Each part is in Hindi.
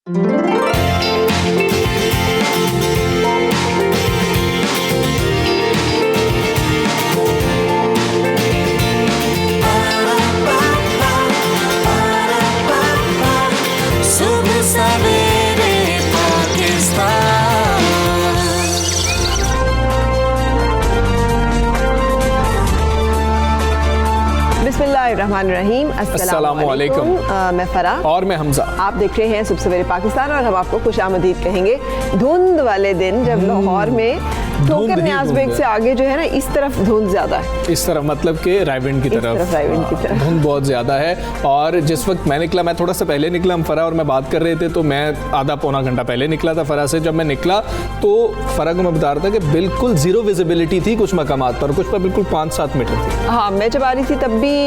बिस्मिल्लाहिर्रहमानिर्रहीम, अस्सलाम वालेकुम। मैं फराह और मैं हमजा। आप देख रहे हैं सुबह सवेरे पाकिस्तान और हम आपको खुशामदीद कहेंगे। धुंध वाले दिन जब लाहौर में ठोकर न्याज बेग से आगे जो है ना, इस तरफ धुंध ज्यादा है। इस तरफ मतलब के रायविंड की तरफ धुंध बहुत ज्यादा है। और जिस वक्त मैं निकला, मैं थोड़ा सा पहले निकला, हम फराह और मैं बात कर रहे थे, तो मैं आधा पौना घंटा पहले निकला था फराह से। जब मैं निकला तो फराह को मैं बता रहा था कि बिल्कुल जीरो विजिबिलिटी थी कुछ मकामात पर, कुछ पर बिल्कुल 5-7 मीटर थी। हाँ, मैं जब आ रही थी तब भी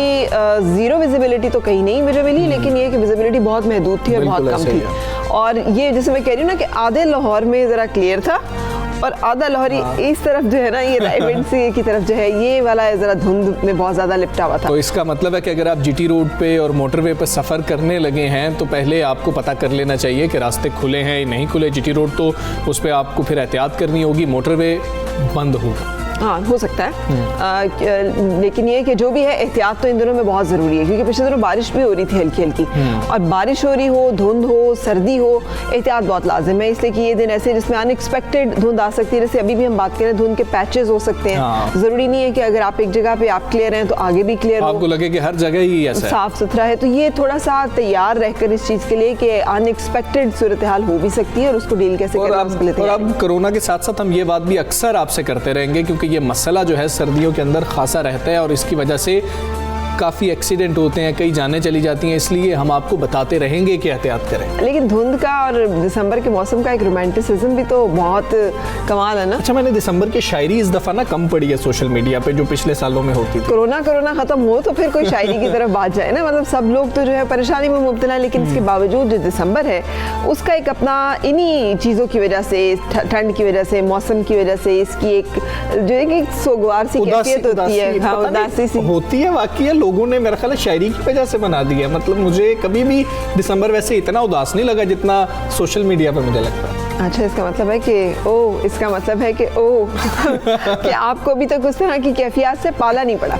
जीरो विजिबिलिटी तो कहीं नहीं मुझे मिली, लेकिन ये कि विजिबिलिटी बहुत महदूद थी और बहुत कम थी। और ये जैसे मैं कह रही हूँ ना कि आधे लाहौर में ज़रा क्लियर था और आधा लाहौरी इस तरफ जो है ना, ये रायविंड से की तरफ जो है, ये वाला जरा धुंध में बहुत ज़्यादा लिपटा हुआ था। तो इसका मतलब है कि अगर आप जीटी रोड पे और मोटरवे पे सफ़र करने लगे हैं तो पहले आपको पता कर लेना चाहिए कि रास्ते खुले हैं या नहीं खुले। जीटी रोड तो उस पर आपको फिर एहतियात करनी होगी, मोटरवे बंद होगा। हाँ, हो सकता है, लेकिन ये कि जो भी है एहतियात तो इन दिनों में बहुत ज़रूरी है, क्योंकि पिछले दिनों बारिश भी हो रही थी हल्की हल्की, और बारिश हो रही हो, धुंध हो, सर्दी हो, एहतियात बहुत लाजिम है। इसलिए कि ये दिन ऐसे जिसमें अनएक्सपेक्टेड धुंध आ सकती है। जैसे अभी भी हम बात करें, धुंध के पैचेस हो सकते हैं। ज़रूरी नहीं है कि अगर आप एक जगह पे आप क्लियर हैं तो आगे भी क्लियर हो, आपको लगे कि हर जगह ही ऐसा साफ सुथरा है। तो ये थोड़ा सा तैयार रहकर इस चीज़ के लिए कि अनएक्सपेक्टेड सूरत हाल हो भी सकती है और उसको डील कैसे करें। और अब कोरोना के साथ साथ हम ये बात भी अक्सर आपसे करते रहेंगे, क्योंकि ये मसला जो है सर्दियों के अंदर खासा रहता है और इसकी वजह से काफ़ी एक्सीडेंट होते हैं, कई जानें चली जाती हैं। इसलिए हम आपको बताते रहेंगे कि एहतियात करें। लेकिन धुंध का और दिसंबर के मौसम का एक रोमांटिसिज्म भी तो बहुत कमाल है ना। अच्छा, मैंने दिसंबर की शायरी इस दफ़ा ना कम पढ़ी है सोशल मीडिया पे, जो पिछले सालों में होती थी। कोरोना खत्म हो तो फिर कोई शायरी की तरफ बात जाए ना। मतलब सब लोग तो जो है परेशानी में मुब्तला, लेकिन इसके बावजूद जो दिसंबर है उसका एक अपना इन्हीं चीज़ों की वजह से, ठंड की वजह से, मौसम की वजह से, इसकी एक सोगवार सी कैफियत होती है। हाँ, उदासी सी होती है। वाकई लोगों ने मेरा ख्याल शायरी की वजह से बना दी है। मतलब मुझे कभी भी दिसंबर वैसे इतना उदास नहीं लगा जितना सोशल मीडिया पे मुझे लगता है। अच्छा, इसका मतलब है कि कि आपको अभी तक उस तरह की कैफियत से पाला नहीं पड़ा।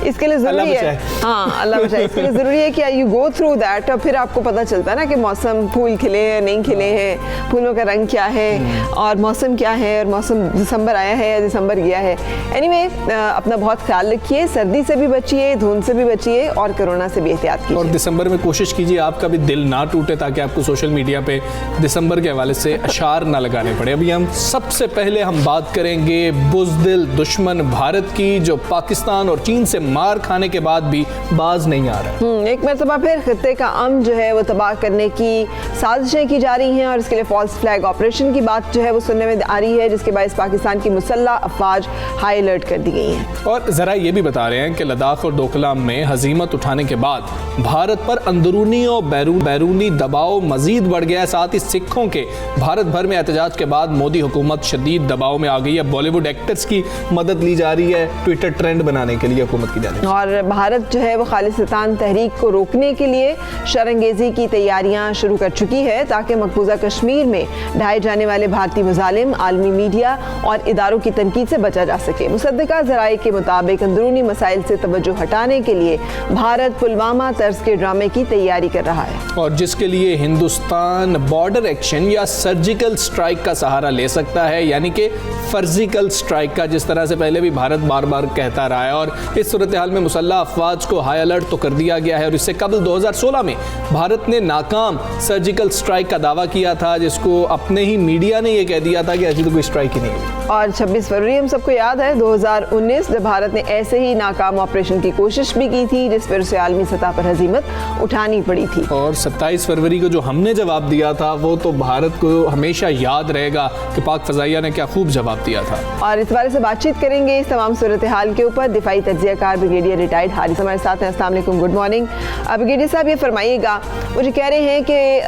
इसके लिए ज़रूरी है, हाँ अल्लाह बचाए, इसके लिए ज़रूरी है कि यू गो थ्रू दैट और फिर आपको पता चलता है ना कि मौसम, फूल खिले हैं नहीं खिले हैं, फूलों का रंग क्या है और मौसम क्या है, और मौसम दिसंबर आया है या दिसंबर गया है। एनीवे, अपना बहुत ख्याल रखिए, सर्दी से भी बचिए, धुंध से भी बचिए और कोरोना से भी एहतियात कीजिए। और दिसंबर में कोशिश कीजिए आपका भी दिल ना टूटे, ताकि आपको सोशल मीडिया पे दिसंबर के हवाले से अशार ना लगाने पड़े। अभी हम सबसे पहले बात करेंगे बुज़दिल दुश्मन भारत की, जो पाकिस्तान और चीन से मार खाने के बाद भी बाज नहीं आ रहा है। एक मरतबा फिर खित्ते का अमन जो है वो तबाह करने की साजिशें की जा रही हैं और इसके लिए फॉल्स फ्लैग ऑपरेशन की बात जो है वो सुनने में आ रही है, जिसके बायस पाकिस्तान की मुसल्लह अफवाज हाई अलर्ट कर दी गई हैं। और ज़रा ये भी बता रहे हैं कि लद्दाख और डोकलाम में हजीमत उठाने के बाद भारत पर अंदरूनी और बैरूनी दबाव मजीद बढ़ गया है। साथ ही सिखों के भारत भर में एहतजाज के बाद मोदी हुकूमत शदीद दबाव में आ गई है। बॉलीवुड एक्टर्स की मदद ली जा रही है ट्विटर ट्रेंड बनाने के लिए हुकूमत की जानिब से। और भारत जो है वो खालिस्तान तहरीक को रोकने के लिए शरंगेजी की तैयारियां शुरू कर चुकी है, ताकि मकबूजा कश्मीर में ढाए जाने वाले भारतीय मुजालिम, आलमी मीडिया और इदारों की तनकीद से बचा जा सके। मुसद्दका ज़राए के मुताबिक अंदरूनी मसाइल से तवज्जो हटाने के लिए भारत पुलवामा तर्ज के ड्रामे की तैयारी कर रहा है, और जिसके लिए हिंदुस्तान बॉर्डर एक्शन या सर्जिकल स्ट्राइक का सहारा ले सकता है, यानी कि फर्जिकल स्ट्राइक का, जिस तरह से पहले भी भारत बार बार कहता रहा है। और इस सूरत हाल में मुसल्लह अफवाज को हाई अलर्ट तो कर दिया गया है। और इससे कबल 2016 में भारत ने नाकाम सर्जिकल स्ट्राइक का दावा किया था, जिसको अपने ही मीडिया ने यह कह दिया था कि ऐसी तो कोई स्ट्राइक ही नहीं हुई। और 26 फरवरी हम सबको याद है 2019, जब भारत ने ऐसे ही नाकाम ऑपरेशन की कोशिश भी की थी, जिस पर उसे आलमी सतह पर हजीमत उठानी पड़ी थी। और 27 फरवरी को जो हमने जवाब दिया था वो तो भारत को हमेशा याद रहेगा कि पाक फजाइया ने क्या खूब जवाब दिया था। और इस बारे से बातचीत करेंगे इस तमाम सूरत हाल के ऊपर दिफाई तज्जियाकार ब्रिगेडियर रिटायर्ड हारिस हमारे साथ हैं। अस्सलाम वालेकुम, गुड मॉर्निंग। ब्रिगेडियर साहब, ये फरमाइएगा, मुझे कह रहे हैं कि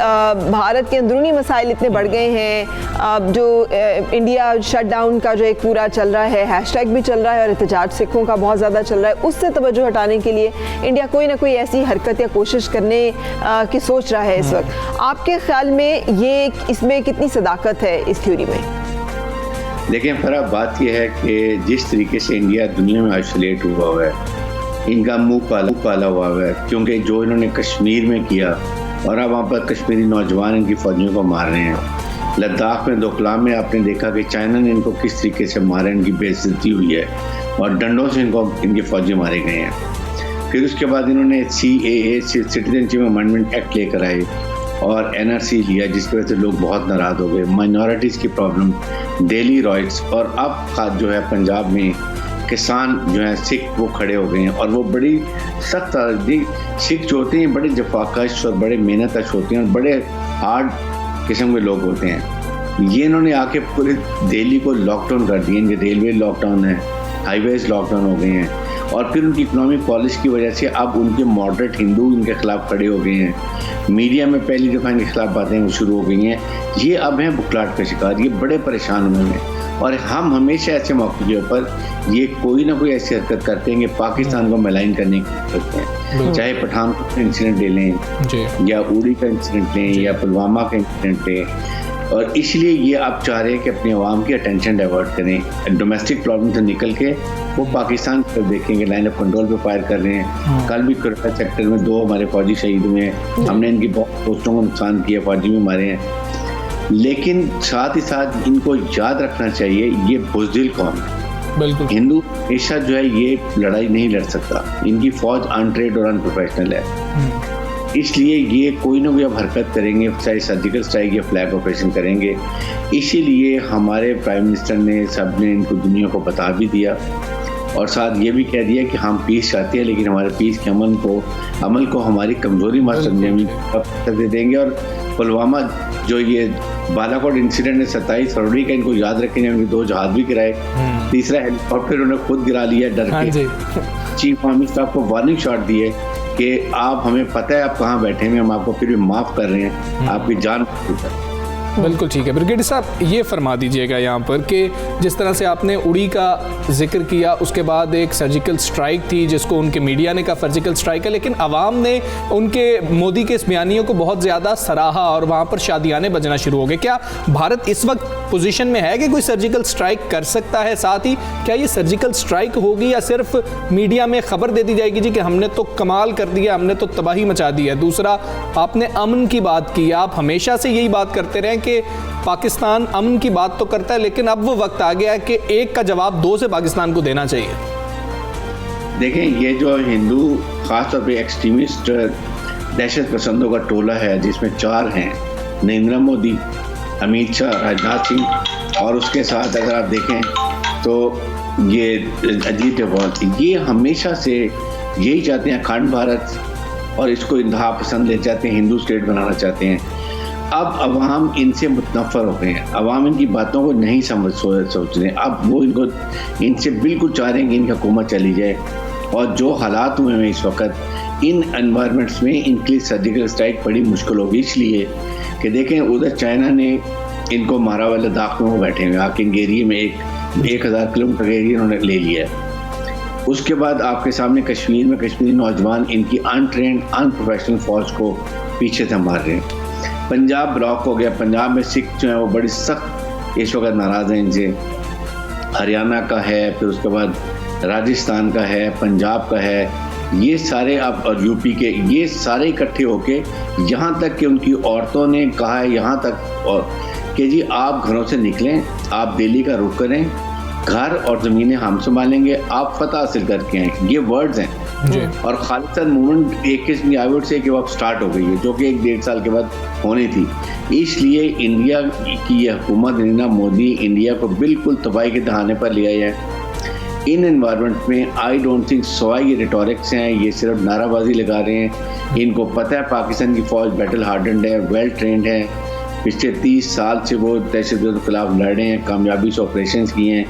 भारत के अंदरूनी मसाइल इतने बढ़ गए हैं, जो इंडिया शट डाउन लॉकडाउन का जो एक पूरा चल रहा है, हैशटैग भी चल रहा है और एहतजाज सिखों का बहुत ज़्यादा चल रहा है, उससे तवज्जो हटाने के लिए इंडिया कोई ना कोई ऐसी हरकत या कोशिश करने की सोच रहा है इस वक्त। आपके ख्याल में ये इसमें कितनी सदाकत है इस थ्योरी में? देखिए फराब बात यह है कि जिस तरीके से इंडिया दुनिया में आइसोलेट हुआ है, इनका मुंह काला हुआ है, क्योंकि जो इन्होंने कश्मीर में किया और अब वहाँ पर कश्मीरी नौजवान इनकी फौजियों को मार रहे हैं। लद्दाख में डोकलाम में आपने देखा कि चाइना ने इनको किस तरीके से मारा, इनकी बेइज्जती हुई है और डंडों से इनके फौजी मारे गए हैं। फिर उसके बाद इन्होंने CAA सिटीजनशिप अमेंडमेंट एक्ट लेकर आए और NRC लिया, जिसकी वजह से लोग बहुत नाराज़ हो गए। माइनॉरिटीज़ की प्रॉब्लम, डेली राइट्स, और अब जो है पंजाब में किसान जो है सिख वो खड़े हो गए हैं और वो बड़ी सख्त सिख जो होते हैं बड़े जफाकश और बड़े मेहनतकश होते हैं और बड़े हार्ड किस्म के लोग होते हैं। ये इन्होंने आके पूरे दिल्ली को लॉकडाउन कर दिया, इनके रेलवे लॉकडाउन है, हाईवेज लॉकडाउन हो गए हैं और फिर उनकी इकोनॉमिक पॉलिसी की वजह से अब उनके मॉडरेट हिंदू इनके खिलाफ खड़े हो गए हैं। मीडिया में पहली दफ़ा इनके खिलाफ बातें वो शुरू हो गई हैं। ये अब हैं बुखलाहट का शिकार, ये बड़े परेशान हुए हैं और हम हमेशा ऐसे मौके के ऊपर ये कोई ना कोई ऐसी हरकत करते हैं कि पाकिस्तान को मलाइन करने की करते हैं। चाहे पठानकोट का इंसिडेंट ले लें या उड़ी का इंसिडेंट लें या पुलवामा का इंसिडेंट लें, और इसलिए ये आप चाह रहे हैं कि अपनी आवाम की अटेंशन डाइवर्ट करें, डोमेस्टिक प्रॉब्लम से निकल के वो पाकिस्तान को देखेंगे, लाइन ऑफ कंट्रोल पे फायर कर रहे हैं। कल भी कोरबा सेक्टर में 2 हमारे फौजी शहीद हुए हैं, हमने इनकी बहुत पोस्टों को नुकसान किया, फौजी भी मारे हैं। लेकिन साथ ही साथ इनको याद रखना चाहिए ये बुज़दिल कौम है। बिल्कुल, हिंदू हमेशा जो है ये लड़ाई नहीं लड़ सकता, इनकी फौज अनट्रेड और अनप्रोफेशनल है, इसलिए ये कोई ना कोई अब हरकत करेंगे, चाहे सर्जिकल स्ट्राइक या फ्लैग ऑपरेशन करेंगे। इसीलिए हमारे प्राइम मिनिस्टर ने सबने इनको दुनिया को बता भी दिया और साथ ये भी कह दिया कि हम पीस चाहते हैं, लेकिन हमारे पीस के अमल को हमारी कमजोरी मत समझे, हम दे देंगे। और पुलवामा जो ये बालाकोट इंसिडेंट है 27 फरवरी का, इनको याद रखेंगे, उनके 2 जहाज भी गिराए, तीसरा हेलीकॉप्टर उन्होंने खुद गिरा लिया डर के। चीफ आर्मी स्टाफ को वार्निंग शॉट दिए कि आप, हमें पता है आप कहाँ बैठे हैं, हम आपको फिर भी माफ़ कर रहे हैं, आपकी जान। बिल्कुल ठीक है। ब्रिगेडियर साहब ये फरमा दीजिएगा यहाँ पर कि जिस तरह से आपने उड़ी का जिक्र किया, उसके बाद एक सर्जिकल स्ट्राइक थी जिसको उनके मीडिया ने कहा सर्जिकल स्ट्राइक है, लेकिन आवाम ने उनके मोदी के इस बयानियों को बहुत ज़्यादा सराहा और वहाँ पर शादियाने बजना शुरू हो गए। क्या भारत इस वक्त पोजीशन में है कि कोई सर्जिकल स्ट्राइक कर सकता है? साथ ही क्या ये सर्जिकल स्ट्राइक होगी या सिर्फ मीडिया में खबर दे दी जाएगी जी कि हमने तो कमाल कर दिया, हमने तो तबाही मचा दी है? दूसरा, आपने अमन की बात की, आप हमेशा से यही बात करते रहे कि पाकिस्तान अमन की बात तो करता है, लेकिन अब वो वक्त आ गया है कि एक का जवाब 2 से पाकिस्तान को देना चाहिए। देखें, ये जो हिंदू खासतौर पे एक्सट्रीमिस्ट दहशत पसंदों का टोला है, जिसमें 4 हैं, नरेंद्र मोदी, अमित शाह, राजनाथ सिंह और उसके साथ अगर आप देखें तो ये अजीत डोभाल, ये हमेशा से यही चाहते हैं अखंड भारत और इसको इंतहा पसंद ले जाते हैं, हिंदू स्टेट बनाना चाहते हैं। अब अवाम इनसे मुतनफ़र हो गए हैं, अवाम इनकी बातों को नहीं सोच रहे। अब वो इनसे बिल्कुल चाह रहे हैं कि इनकी हुकूमत चली जाए, और जो हालात हुए हैं इस वक्त इन एनवायरनमेंट्स में इनके लिए सर्जिकल स्ट्राइक बड़ी मुश्किल होगी। इसलिए कि देखें, उधर चाइना ने इनको मारा हुआ, लद्दाख में वो बैठे हुए आके इनके एरिए में 1000 किलोमीटर का एरिया उन्होंने ले लिया है। उसके बाद आपके सामने कश्मीर में कश्मीरी नौजवान इनकी अनट्रेंड अनप्रोफेशनल फौज को पीछे से मार रहे हैं। पंजाब ब्लॉक हो गया, पंजाब में सिख जो है वो बड़ी सख्त इस वक्त नाराज़ हैं इनसे। हरियाणा का है, फिर उसके बाद राजस्थान का है, पंजाब का है, ये सारे आप, और यूपी के, ये सारे इकट्ठे होके यहाँ तक कि उनकी औरतों ने कहा है यहाँ तक और कि जी आप घरों से निकलें, आप दिल्ली का रुख करें, घर और ज़मीनें हम संभालेंगे, आप फतह हासिल करके आएँ। ये वर्ड्स हैं और खालिस्तान मूवमेंट एक किस्म की आई वुड से कि वो अब स्टार्ट हो गई है, जो कि 1-1.5 साल के बाद होनी थी। इसलिए इंडिया की यह हुकूमत, नरेंद्र मोदी, इंडिया को बिल्कुल तबाही के दहाने पर ले आया है। इन एनवायरनमेंट में आई डोंट थिंक सवाई ये रिटोरिक्स हैं, ये सिर्फ नाराबाजी लगा रहे हैं। इनको पता है पाकिस्तान की फ़ौज बैटल हार्डन्ड है, वेल ट्रेंड है, पिछले 30 साल से वो दहशतगर्द के खिलाफ लड़े हैं, कामयाबी से ऑपरेशन किए हैं।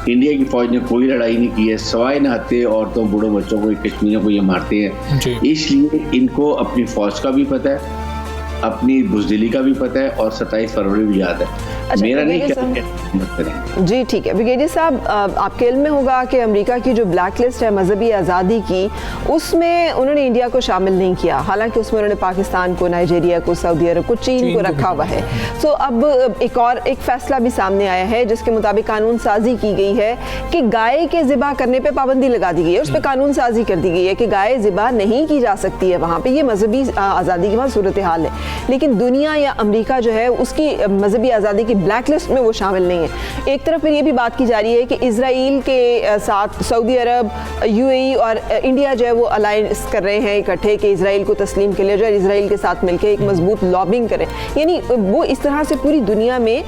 इंडिया की फ़ौज ने कोई लड़ाई नहीं की है, सवाए नहाते औरतों बूढ़ों बच्चों को, कश्मीरियों को ये मारते हैं। इसलिए इनको अपनी फ़ौज का भी पता है अपनी बुज़दिली का भी पता है और 27 फरवरी भी याद है। अच्छा, मेरा नहीं क्या जी ठीक है ब्रिगेडियर साहब, आपके इल्म में होगा कि अमेरिका की जो ब्लैक लिस्ट है मजहबी आज़ादी की, उसमें उन्होंने इंडिया को शामिल नहीं किया, हालांकि उसमें उन्होंने पाकिस्तान को, नाइजीरिया को, सऊदी अरब को, चीन को रखा हुआ है। तो अब एक फैसला भी सामने आया है जिसके मुताबिक कानून साजी की गई है कि गाय के ज़िबा करने पर पाबंदी लगा दी गई है, उस पर कानून साजी कर दी गई है कि गाय ज़िबा नहीं की जा सकती है वहाँ पर। ये मजहबी आज़ादी की वहाँ सूरत हाल है, लेकिन दुनिया या अमेरिका जो है उसकी मजहबी आज़ादी की ब्लैक लिस्ट में वो शामिल नहीं है। एक तरफ फिर ये भी बात की जा रही है कि इजराइल के साथ सऊदी अरब, यूएई और इंडिया जो है वो अलायंस कर रहे हैं इकट्ठे कि इजराइल को तस्लीम के लिए जो है इजराइल के साथ मिलकर एक मजबूत लॉबिंग करें। यानी वो इस तरह से पूरी दुनिया में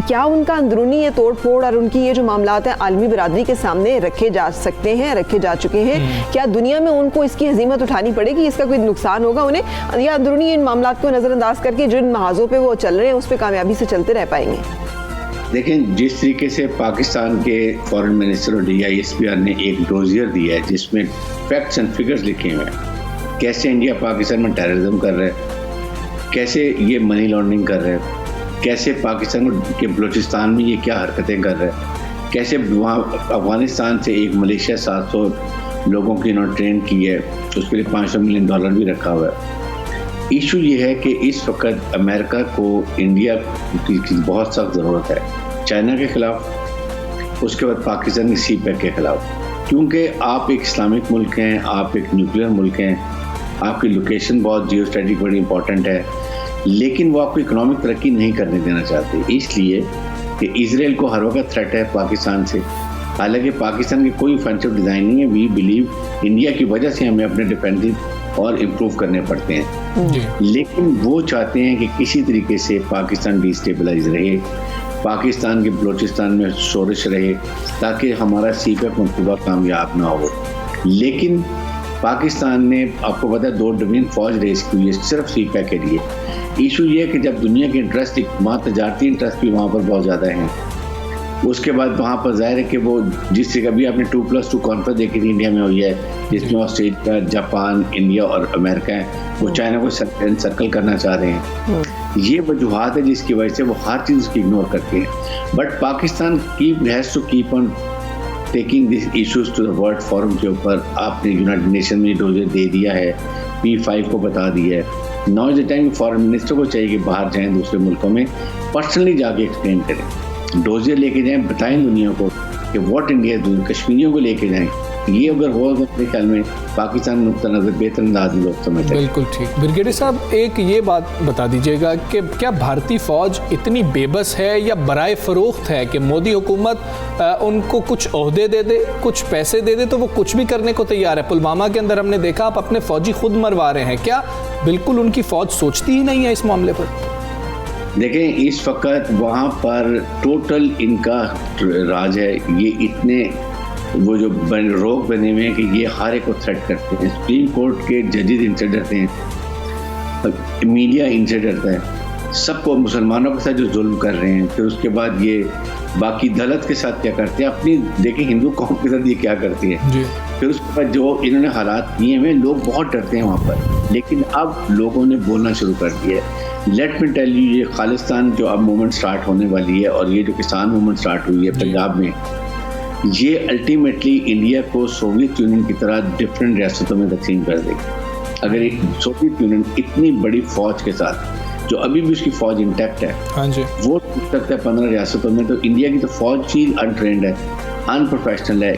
क्या उनका अंदरूनी ये तोड़ फोड़ और उनकी ये जो मामलात हैं आलमी बिरादरी के सामने रखे जा सकते हैं, रखे जा चुके हैं? क्या दुनिया में उनको इसकी हजीमत उठानी पड़ेगी, इसका कोई नुकसान होगा उन्हें, या अंदरूनी इन मामलात को नज़रअंदाज करके जिन महाजों पे वो चल रहे हैं उस पर कामयाबी से चलते रह पाएंगे? देखें, जिस तरीके से पाकिस्तान के फॉरेन मिनिस्टर और DISPR ने एक डोजियर दिया है जिसमें फैक्ट्स एंड फिगर्स लिखे हुए हैं, कैसे इंडिया पाकिस्तान में टेररिज्म कर रहा है, कैसे ये मनी लॉन्ड्रिंग कर रहे हैं, कैसे पाकिस्तान के बलूचिस्तान में ये क्या हरकतें कर रहे हैं, कैसे वहाँ अफगानिस्तान से एक मलेशिया 700 लोगों की इन्होंने ट्रेन की है, उसके लिए $500 मिलियन भी रखा हुआ है। इशू ये है कि इस वक्त अमेरिका को इंडिया की बहुत सख्त ज़रूरत है, चाइना के ख़िलाफ़, उसके बाद पाकिस्तान की CPEC के ख़िलाफ़, क्योंकि आप एक इस्लामिक मुल्क हैं, आप एक न्यूक्लियर मुल्क हैं, आपकी लोकेशन बहुत जियो स्ट्रेटेजिक बड़ी इंपॉर्टेंट है, लेकिन वो आपको इकोनॉमिक तरक्की नहीं करने देना चाहते, इसलिए कि इजराइल को हर वक्त थ्रेट है पाकिस्तान से। हालांकि पाकिस्तान की कोई ऑफेंसिव डिज़ाइन नहीं है, वी बिलीव इंडिया की वजह से हमें अपने डिफेंसिव और इम्प्रूव करने पड़ते हैं, लेकिन वो चाहते हैं कि किसी तरीके से पाकिस्तान डिस्टेबलाइज रहे, पाकिस्तान के बलूचिस्तान में शोरश रहे, ताकि हमारा CPEC मनसूबा कामयाब ना हो। लेकिन पाकिस्तान ने, आपको पता है, 2 डिवीजन फौज रेस की हुई है सिर्फ CPEC के लिए। इशू ये है कि जब दुनिया के इंटरेस्ट, वहाँ तजारती इंटरेस्ट भी वहाँ पर बहुत ज़्यादा हैं, उसके बाद वहाँ पर जाहिर है कि वो जिस जगह भी आपने 2+2 कॉन्फ्रेंस देखी थी इंडिया में हुई है, जिसमें ऑस्ट्रेलिया, जापान, इंडिया और अमेरिका है, वो चाइना को सर्कल करना चाह रहे हैं। ये वजूहात है जिसकी वजह से वो हर चीज़ की इग्नोर करते हैं। But Pakistan has to keep on taking this issues to the world forum के ऊपर। आपने यूनाइटेड नेशन में डोजियर दे दिया है, P5 को बता दिया है। Now is the time foreign minister को चाहिए कि बाहर जाएं दूसरे मुल्कों में, पर्सनली जाके एक्सप्लेन करें, डोजियर लेके जाएं, बताएं दुनिया को कि व्हाट इंडिया डूइंग, कश्मीरियों को लेके जाएं। ये अगर हो तो मेरे ख्याल में पाकिस्तान नुक्ता नज़र बेहतर अंदाज में लोग समझते हैं। बिल्कुल ठीक। ब्रिगेडियर साहब, एक ये बात बता दीजिएगा कि क्या भारतीय फ़ौज इतनी बेबस है या बराए फ़रोख्त है कि मोदी हुकूमत उनको कुछ ओहदे दे दे, कुछ पैसे दे दे तो वो कुछ भी करने को तैयार है? पुलवामा के अंदर हमने देखा आप अपने फ़ौजी खुद मरवा रहे हैं, क्या बिल्कुल उनकी फ़ौज सोचती ही नहीं है इस मामले पर? देखें, इस वक्त वहाँ पर टोटल इनका राज है, ये इतने वो जो रोक बने हुए हैं कि ये हर एक को थ्रेट करते हैं। सुप्रीम कोर्ट के जजेस इनसे डरते हैं, मीडिया इनसे डरता है, सबको मुसलमानों के साथ जो जुल्म कर रहे हैं, फिर उसके बाद ये बाकी दलित के साथ क्या करते हैं, अपनी देखें हिंदू कौम के साथ ये क्या करती है, फिर उसके बाद जो इन्होंने हालात किए हुए, लोग बहुत डरते हैं वहाँ पर। लेकिन अब लोगों ने बोलना शुरू कर दिया है। लेट मी टेल यू, ये खालिस्तान जो अब मूवमेंट स्टार्ट होने वाली है और ये जो किसान मूवमेंट स्टार्ट हुई है पंजाब में, ये अल्टीमेटली इंडिया को सोवियत यूनियन की तरह डिफरेंट रियासतों में तकसीम कर देगी। अगर एक सोवियत यूनियन इतनी बड़ी फौज के साथ, जो अभी भी उसकी फौज इंटैक्ट है, हाँ जी, वो टूट सकता है 15 रियासतों में, तो इंडिया की तो फौज ही अनट्रेंड है, अनप्रोफेशनल है,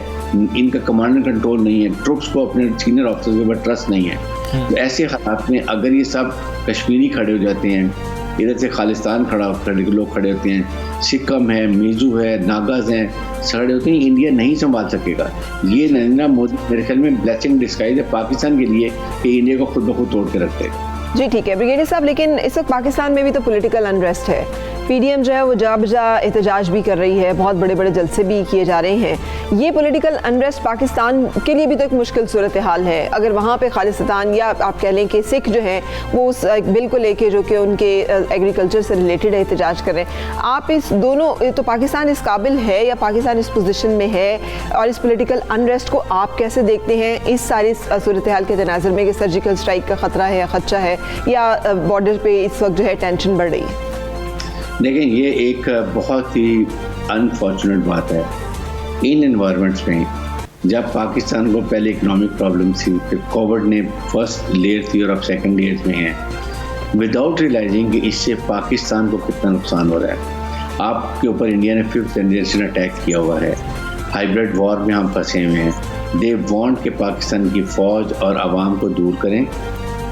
इनका कमांड एंड कंट्रोल नहीं है, ट्रुप्स को अपने सीनियर ऑफिसर्स के ऊपर ट्रस्ट नहीं है। तो ऐसे हालात में अगर ये सब कश्मीरी खड़े हो जाते हैं, इधर से खालिस्तान लोग खड़े होते हैं, सिक्किम है, मिजो है, नागाज हैं, खड़े होते हैं, इंडिया नहीं संभाल सकेगा। ये नरेंद्र मोदी मेरे ख्याल में ब्लेसिंग डिस्गाइज है पाकिस्तान के लिए कि इंडिया को खुद ब खुद तोड़ के रखते हैं। जी ठीक है ब्रिगेडियर साहब, लेकिन इस वक्त पाकिस्तान में भी तो पॉलिटिकल अनरेस्ट है, पीडीएम जो है वो जा बजा एहतजाज भी कर रही है, बहुत बड़े बड़े जलसे भी किए जा रहे हैं। ये पॉलिटिकल अनरेस्ट पाकिस्तान के लिए भी तो एक मुश्किल सूरत हाल है। अगर वहाँ पे खालिस्तान या आप कह लें कि सिख जो हैं वो उस बिल को लेके जो कि उनके एग्रीकल्चर से रिलेटेड है एहतजाज कर रहे हैं, आप इस दोनों तो पाकिस्तान इस काबिल है या पाकिस्तान इस पोजीशन में है और इस पॉलिटिकल अनरेस्ट को आप कैसे देखते हैं इस सारी सूरत हाल के तनाज़ुर में कि सर्जिकल स्ट्राइक का ख़तरा है या खदशा है या बॉर्डर पे इस वक्त जो है टेंशन बढ़ रही है? देखें, ये एक बहुत ही अनफॉर्चुनेट बात है इन एनवायरनमेंट्स में जब पाकिस्तान को पहले इकोनॉमिक प्रॉब्लम थी, फिर कोविड ने फर्स्ट लेयर थी और अब सेकंड लेयर में है, विदाउट रियलाइजिंग कि इससे पाकिस्तान को कितना नुकसान हो रहा है। आपके ऊपर इंडिया ने 5th जनरेशन अटैक किया हुआ है, हाइब्रिड वॉर में हम फंसे हुए हैं। दे वांट कि पाकिस्तान की फ़ौज और आवाम को दूर करें,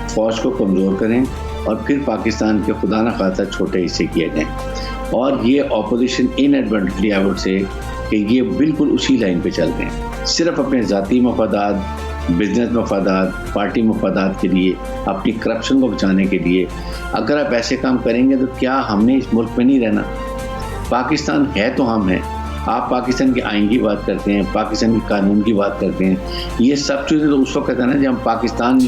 फ़ौज को कमज़ोर करें और फिर पाकिस्तान के खुदा न खासा छोटे हिस्से किए जाएँ। और ये opposition inadvertently I would say कि ये बिल्कुल उसी लाइन पे चल रहे हैं, सिर्फ अपने ज़ाती मफादात, बिजनेस मफादात, पार्टी मफादात के लिए, अपनी करप्शन को बचाने के लिए। अगर आप ऐसे काम करेंगे तो क्या हमने इस मुल्क में नहीं रहना? पाकिस्तान है तो हम हैं। आप पाकिस्तान के आइन की बात करते हैं, पाकिस्तान के कानून की बात करते हैं, ये सब चीज़ें तो उस वक्त है ना जब हम पाकिस्तान,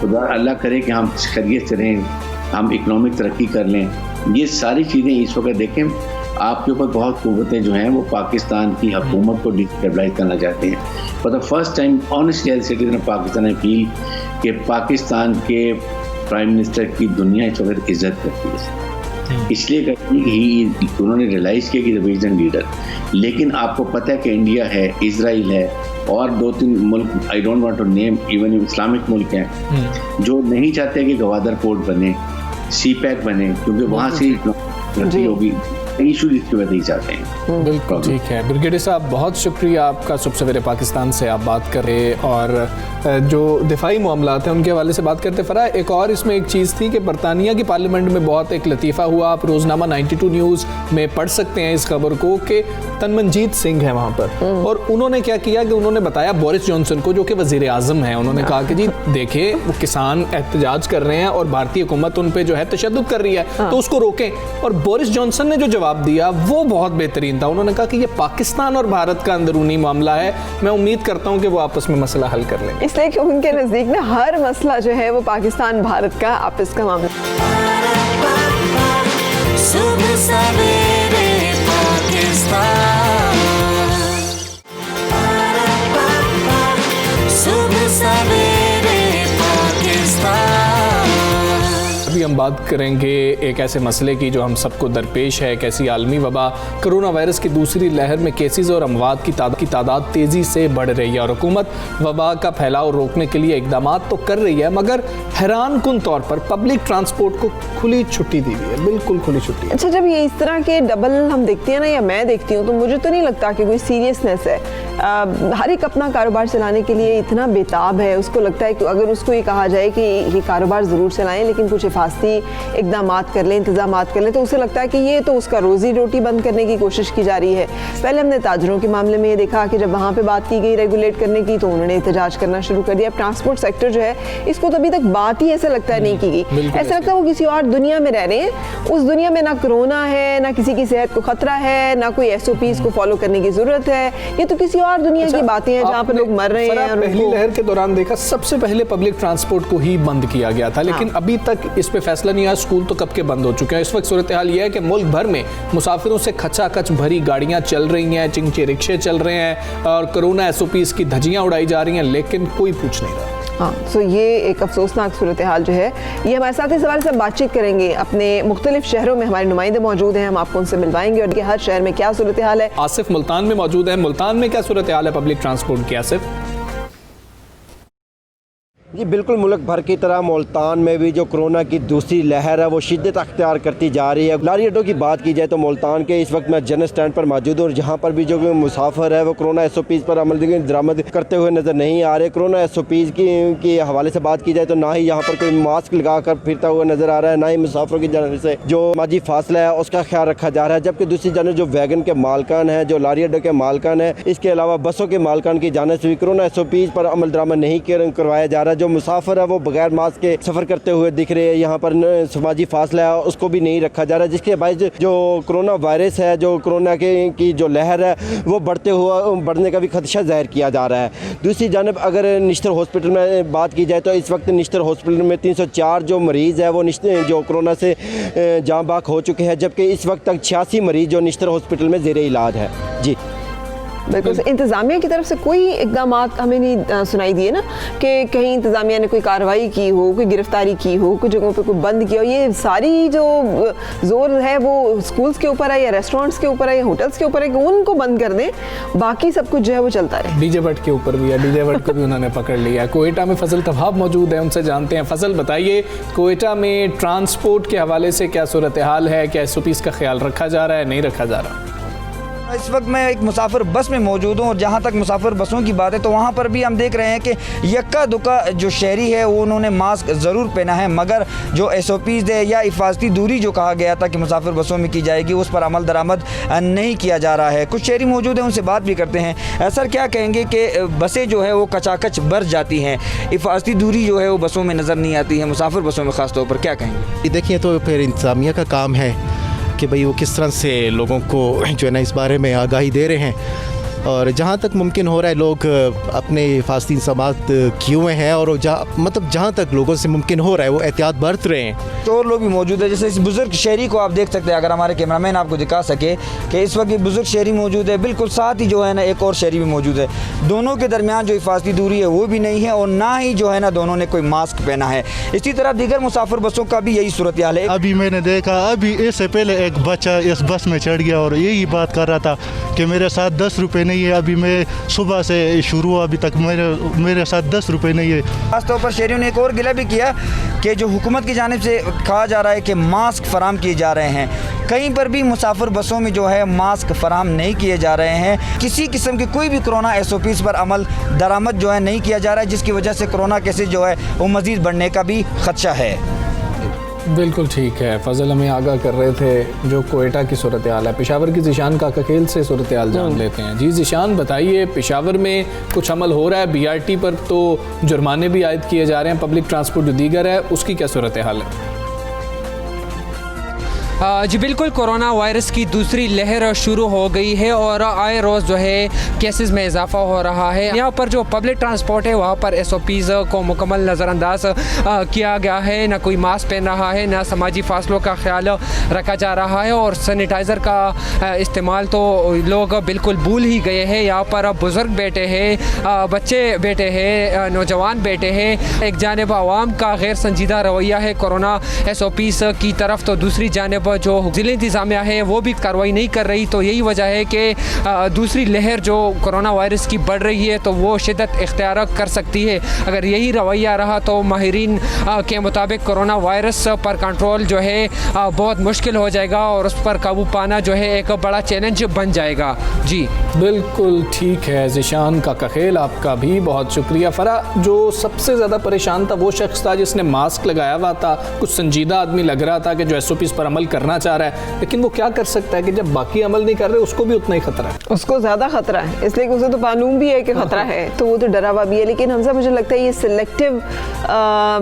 खुदा अल्लाह करे कि हम खैरियत से रहें, हम इकनॉमिक तरक्की कर लें। ये सारी चीज़ें इस वक्त देखें, आपके ऊपर बहुत कुव्वतें जो हैं वो पाकिस्तान की हुकूमत को डिस्टेबलाइज करना चाहते हैं। For the first time honestly as citizen of Pakistan I feel कि पाकिस्तान के प्राइम मिनिस्टर की दुनिया इस वक्त इज्जत करती है, इसलिए करती ही उन्होंने रियलाइज़ किया कि रीजन लीडर। लेकिन आपको पता है कि इंडिया है, इजराइल है और 2-3 मुल्क, I don't want to name, even Islamic मुल्क हैं जो नहीं चाहते कि गवादर पोर्ट बने, सी पैक बने, क्योंकि वहाँ से तरक्की होगी। इशू इसकी वजह ही चाहते हैं। बिल्कुल ठीक है ब्रिगेडियर साहब, बहुत शुक्रिया आपका। सुबह सवेरे पाकिस्तान से आप बात कर रहे और जो दिफाई मामलात हैं उनके हवाले से बात करते। फराह, एक और इसमें एक चीज़ थी कि बरतानिया की पार्लियामेंट में बहुत एक लतीफ़ा हुआ, आप रोज़नामा 92 न्यूज़ में पढ़ सकते हैं इस खबर को कि तनमनजीत सिंह है वहाँ पर, और उन्होंने क्या किया कि उन्होंने बताया बोरिस जॉनसन को, जो कि वज़ीर आज़म हैं, उन्होंने कहा कि जी देखिए वो किसान एहतजाज कर रहे हैं और भारतीय हुकूमत उन पर जो है तशद्दुद कर रही है, तो उसको रोकें। और बोरिस जॉनसन ने जो जवाब दिया वो बहुत बेहतरीन था। उन्होंने कहा कि ये पाकिस्तान और भारत का अंदरूनी मामला है, मैं उम्मीद करता हूँ कि वो आपस में मसला हल कर लेंगे, इसलिए कि उनके नज़दीक ना हर मसला जो है वो पाकिस्तान भारत का आपस का मामला। सुबह सवेरे पाकिस्तान, सुबह सवेरे पाकिस्तान। अभी हम बात करेंगे एक ऐसे मसले की जो हम सबको दरपेश है, कैसी आलमी वबा कोरोना वायरस की दूसरी लहर में केसेस और अमवात की तादाद तेज़ी से बढ़ रही है और हुकूमत वबा का फैलाव रोकने के लिए इकदाम तो कर रही है, मगर हैरान कुन तौर पर पब्लिक ट्रांसपोर्ट को खुली छुट्टी दी हुई है, बिल्कुल खुली छुट्टी। अच्छा, जब ये इस तरह के डबल हम देखते हैं ना, या मैं देखती हूँ, तो मुझे तो नहीं लगता कि कोई सीरियसनेस है। हर एक अपना कारोबार चलाने के लिए इतना बेताब है, उसको लगता है कि अगर उसको ये कहा जाए कि ये कारोबार ज़रूर चलाएं लेकिन कुछ हिफाजती इकदाम कर लें, इंतजाम कर लें, तो उसे लगता है कि ये तो उसका रोज़ी रोटी बंद करने की कोशिश की जा रही है। पहले हमने ताजरों के मामले में ये देखा कि जब वहाँ पे बात की गई रेगुलेट करने की तो उन्होंने एहतजाज करना शुरू कर दिया। ट्रांसपोर्ट सेक्टर जो है इसको तो अभी तक बात ही ऐसा लगता है नहीं की गई, ऐसा लगता है वो किसी और दुनिया में रह रहे हैं। उस दुनिया में ना कोरोना है, ना किसी की सेहत को खतरा है, ना कोई SOPs को फॉलो करने की जरूरत है, ये तो किसी और दुनिया की बातें हैं जहाँ पर लोग मर रहे हैं। पहली लहर के दौरान देखा सबसे पहले पब्लिक ट्रांसपोर्ट को ही बंद किया गया था, लेकिन अभी तक इस पे फैसला नहीं आया। स्कूल तो कब के बंद हो चुके हैं। इस वक्त सूरत हाल यह है कि मुल्क भर में मुसाफिरों से खचाखच भरी गाड़ियां चल रही हैं, चिंचे रिक्शे चल रहे हैं और कोरोना SOPs की धज्जियां उड़ाई जा रही हैं, लेकिन कोई पूछ नहीं रहा। हाँ, तो ये एक अफसोसनाक सूरत हाल जो है, ये हमारे साथ इस हवाले से बातचीत करेंगे। अपने मुख्तलिफ शहरों में हमारे नुमाइंदे मौजूद हैं, हम आपको उनसे मिलवाएंगे और हर शहर में क्या सूरत हाल है। आसिफ मुल्तान में मौजूद है। मुल्तान में क्या सूरत हाल है पब्लिक ट्रांसपोर्ट की आसिफ? जी बिल्कुल, मुल्क भर की तरह मुल्तान में भी जो कोरोना की दूसरी लहर है वो शिद्दत अख्तियार करती जा रही है। लारी अड्डों की बात की जाए तो मुल्तान के इस वक्त मैं जनरल स्टैंड पर मौजूद हूँ और जहाँ पर भी जो मुसाफिर है वो कोरोना SOPs पर अमल दरामद करते हुए नज़र नहीं आ रहे। कोरोना SOPs की हवाले से बात की जाए तो ना ही यहाँ पर कोई मास्क लगा कर फिरता हुआ नज़र आ रहा है, ना ही मुसाफिरों की जानब से जो माजी फासला है उसका ख्याल रखा जा रहा है। जबकि दूसरी जानब जो वैगन के मालकान है, जो लारी अड्डों के मालकान है, इसके अलावा बसों के मालकान की जानब से भी कोरोना SOPs पर अमल दरामद नहीं करवाया जा रहा। जो मुसाफिर है वो बगैर मास्क के सफ़र करते हुए दिख रहे हैं। यहाँ पर समाजी फासला है उसको भी नहीं रखा जा रहा, जिसके बायस जो कोरोना वायरस है, जो कोरोना की जो लहर है वो बढ़ने का भी खदशा जाहिर किया जा रहा है। दूसरी जानब अगर निश्तर हॉस्पिटल में बात की जाए तो इस वक्त निश्तर हॉस्पिटल में 304 जो मरीज़ है वो जो कोरोना से जाँ बाक हो चुके हैं, जबकि इस वक्त तक 86 मरीज़ जो निश्तर हॉस्पिटल में ज़ेरे इलाज है। जी बिल्कुल। इंतज़ामिया की तरफ से कोई इकदाम हमें नहीं सुनाई दिए ना कि कहीं इंतज़ामिया ने कोई कार्रवाई की हो, कोई गिरफ्तारी की हो, कुछ जगहों पे कोई बंद किया हो। ये सारी जो जोर है वो स्कूल्स के ऊपर है या रेस्टोरेंट्स के ऊपर है या होटल्स के ऊपर है कि उनको बंद कर दें, बाकी सब कुछ जो है वो चलता रहे। डीजे भट्ट के ऊपर भी है, डीजे भट्ट को भी उन्होंने पकड़ लिया। कोयटा में फजल तवाब मौजूद है, उनसे जानते हैं। फजल बताइए, कोयटा में ट्रांसपोर्ट के हवाले से क्या सूरत हाल है, क्या SOPs का ख्याल रखा जा रहा है, नहीं रखा जा रहा? इस वक्त मैं एक मुसाफिर बस में मौजूद हूँ और जहाँ तक मुसाफिर बसों की बात है तो वहाँ पर भी हम देख रहे हैं कि यक्का दुक्का जो शहरी है वो उन्होंने मास्क ज़रूर पहना है, मगर जो SOPs है या हिफाजती दूरी जो कहा गया था कि मुसाफिर बसों में की जाएगी उस पर अमल दरामद नहीं किया जा रहा है। कुछ शहरी मौजूद हैं, उनसे बात भी करते हैं। सर, क्या कहेंगे कि बसें जो है वो कचाकच भर जाती हैं, हिफाजती दूरी जो है वो बसों में नज़र नहीं आती है, मुसाफिर बसों में ख़ास तौर पर, क्या कहेंगे? देखिए, तो फिर इंतज़ामिया का काम है कि भाई वो किस तरह से लोगों को जो है ना इस बारे में आगाही दे रहे हैं, और जहाँ तक मुमकिन हो रहा है लोग अपने हिफाजती इंतज़ामात किए हुए हैं और जहाँ तक लोगों से मुमकिन हो रहा है वो एहतियात बरत रहे हैं। तो और लोग भी मौजूद है, जैसे इस बुज़ुर्ग शहरी को आप देख सकते हैं, अगर हमारे कैमरामैन आपको दिखा सके कि इस वक्त बुज़ुर्ग शहरी मौजूद है, बिल्कुल साथ ही जो है ना एक और शहरी भी मौजूद है। दोनों के दरमियान जो हिफाजती दूरी है वो भी नहीं है और ना ही जो है ना दोनों ने कोई मास्क पहना है। इसी तरह दीगर मुसाफिर बसों का भी यही सूरत हाल है। अभी मैंने देखा, अभी इससे पहले एक बच्चा इस बस में चढ़ गया और यही बात कर रहा था कि मेरे साथ 10 रुपये नहीं है। अभी मैं सुबह से शुरू हुआ, अभी तक मेरे साथ 10 रुपये नहीं है। खासतौर पर शहरियों ने एक और गिला भी किया कि जो हुकूमत की जानिब से कहा जा रहा है कि मास्क फराम किए जा रहे हैं, कहीं पर भी मुसाफिर बसों में जो है मास्क फराम नहीं किए जा रहे हैं। किसी किस्म की कोई भी कोरोना SOPs पर अमल दरामद जो है नहीं किया जा रहा है, जिसकी वजह से कोरोना केसेस जो है वो मज़ीद बढ़ने का भी खदशा है। बिल्कुल ठीक है। फजल हमें आगाह कर रहे थे जो कोयटा की सूरत हाल है। पेशावर की ज़ीशान काकाखेल से सूरत हाल जान लेते हैं। जी ज़ीशान, बताइए, पेशावर में कुछ अमल हो रहा है? BRT पर तो जुर्माने भी आयद किए जा रहे हैं, पब्लिक ट्रांसपोर्ट जो दीगर है उसकी क्या सूरत हाल है? जी बिल्कुल, कोरोना वायरस की दूसरी लहर शुरू हो गई है और आए रोज़ जो है केसेस में इजाफा हो रहा है। यहाँ पर जो पब्लिक ट्रांसपोर्ट है वहाँ पर SOPs को मुकम्मल नज़रअंदाज किया गया है। ना कोई मास्क पहन रहा है, ना समाजी फासलों का ख्याल रखा जा रहा है और सैनिटाइज़र का इस्तेमाल तो लोग बिल्कुल भूल ही गए हैं। यहाँ पर बुज़ुर्ग बैठे हैं, बच्चे बैठे हैं, नौजवान बैठे हैं। एक जानिब आवाम का गैर संजीदा रवैया है कोरोना SOPs की तरफ, तो दूसरी जानिब जो ज़िला इंतज़ामिया है वो भी कार्रवाई नहीं कर रही। तो यही वजह है कि दूसरी लहर जो कोरोना वायरस की बढ़ रही है तो वो शिद्दत इख्तियार कर सकती है। अगर यही रवैया रहा तो माहिरीन के मुताबिक कोरोना वायरस पर कंट्रोल जो है बहुत मुश्किल हो जाएगा और उस पर काबू पाना जो है एक बड़ा चैलेंज बन जाएगा। जी बिल्कुल ठीक है ज़ीशान काकाखेल, आपका भी बहुत शुक्रिया। फरा, जो सबसे ज़्यादा परेशान था वो शख्स था जिसने मास्क लगाया हुआ था, कुछ संजीदा आदमी लग रहा था कि जो SOPs पर अमल करना चाह रहा है, लेकिन वो क्या कर सकता है कि जब बाकी अमल नहीं कर रहे उसको भी उतना ही खतरा है, उसको ज़्यादा खतरा है, इसलिए कि उसे तो मालूम भी है कि खतरा है तो वो तो डरा हुआ भी है। लेकिन हमजा, मुझे लगता है ये सिलेक्टिव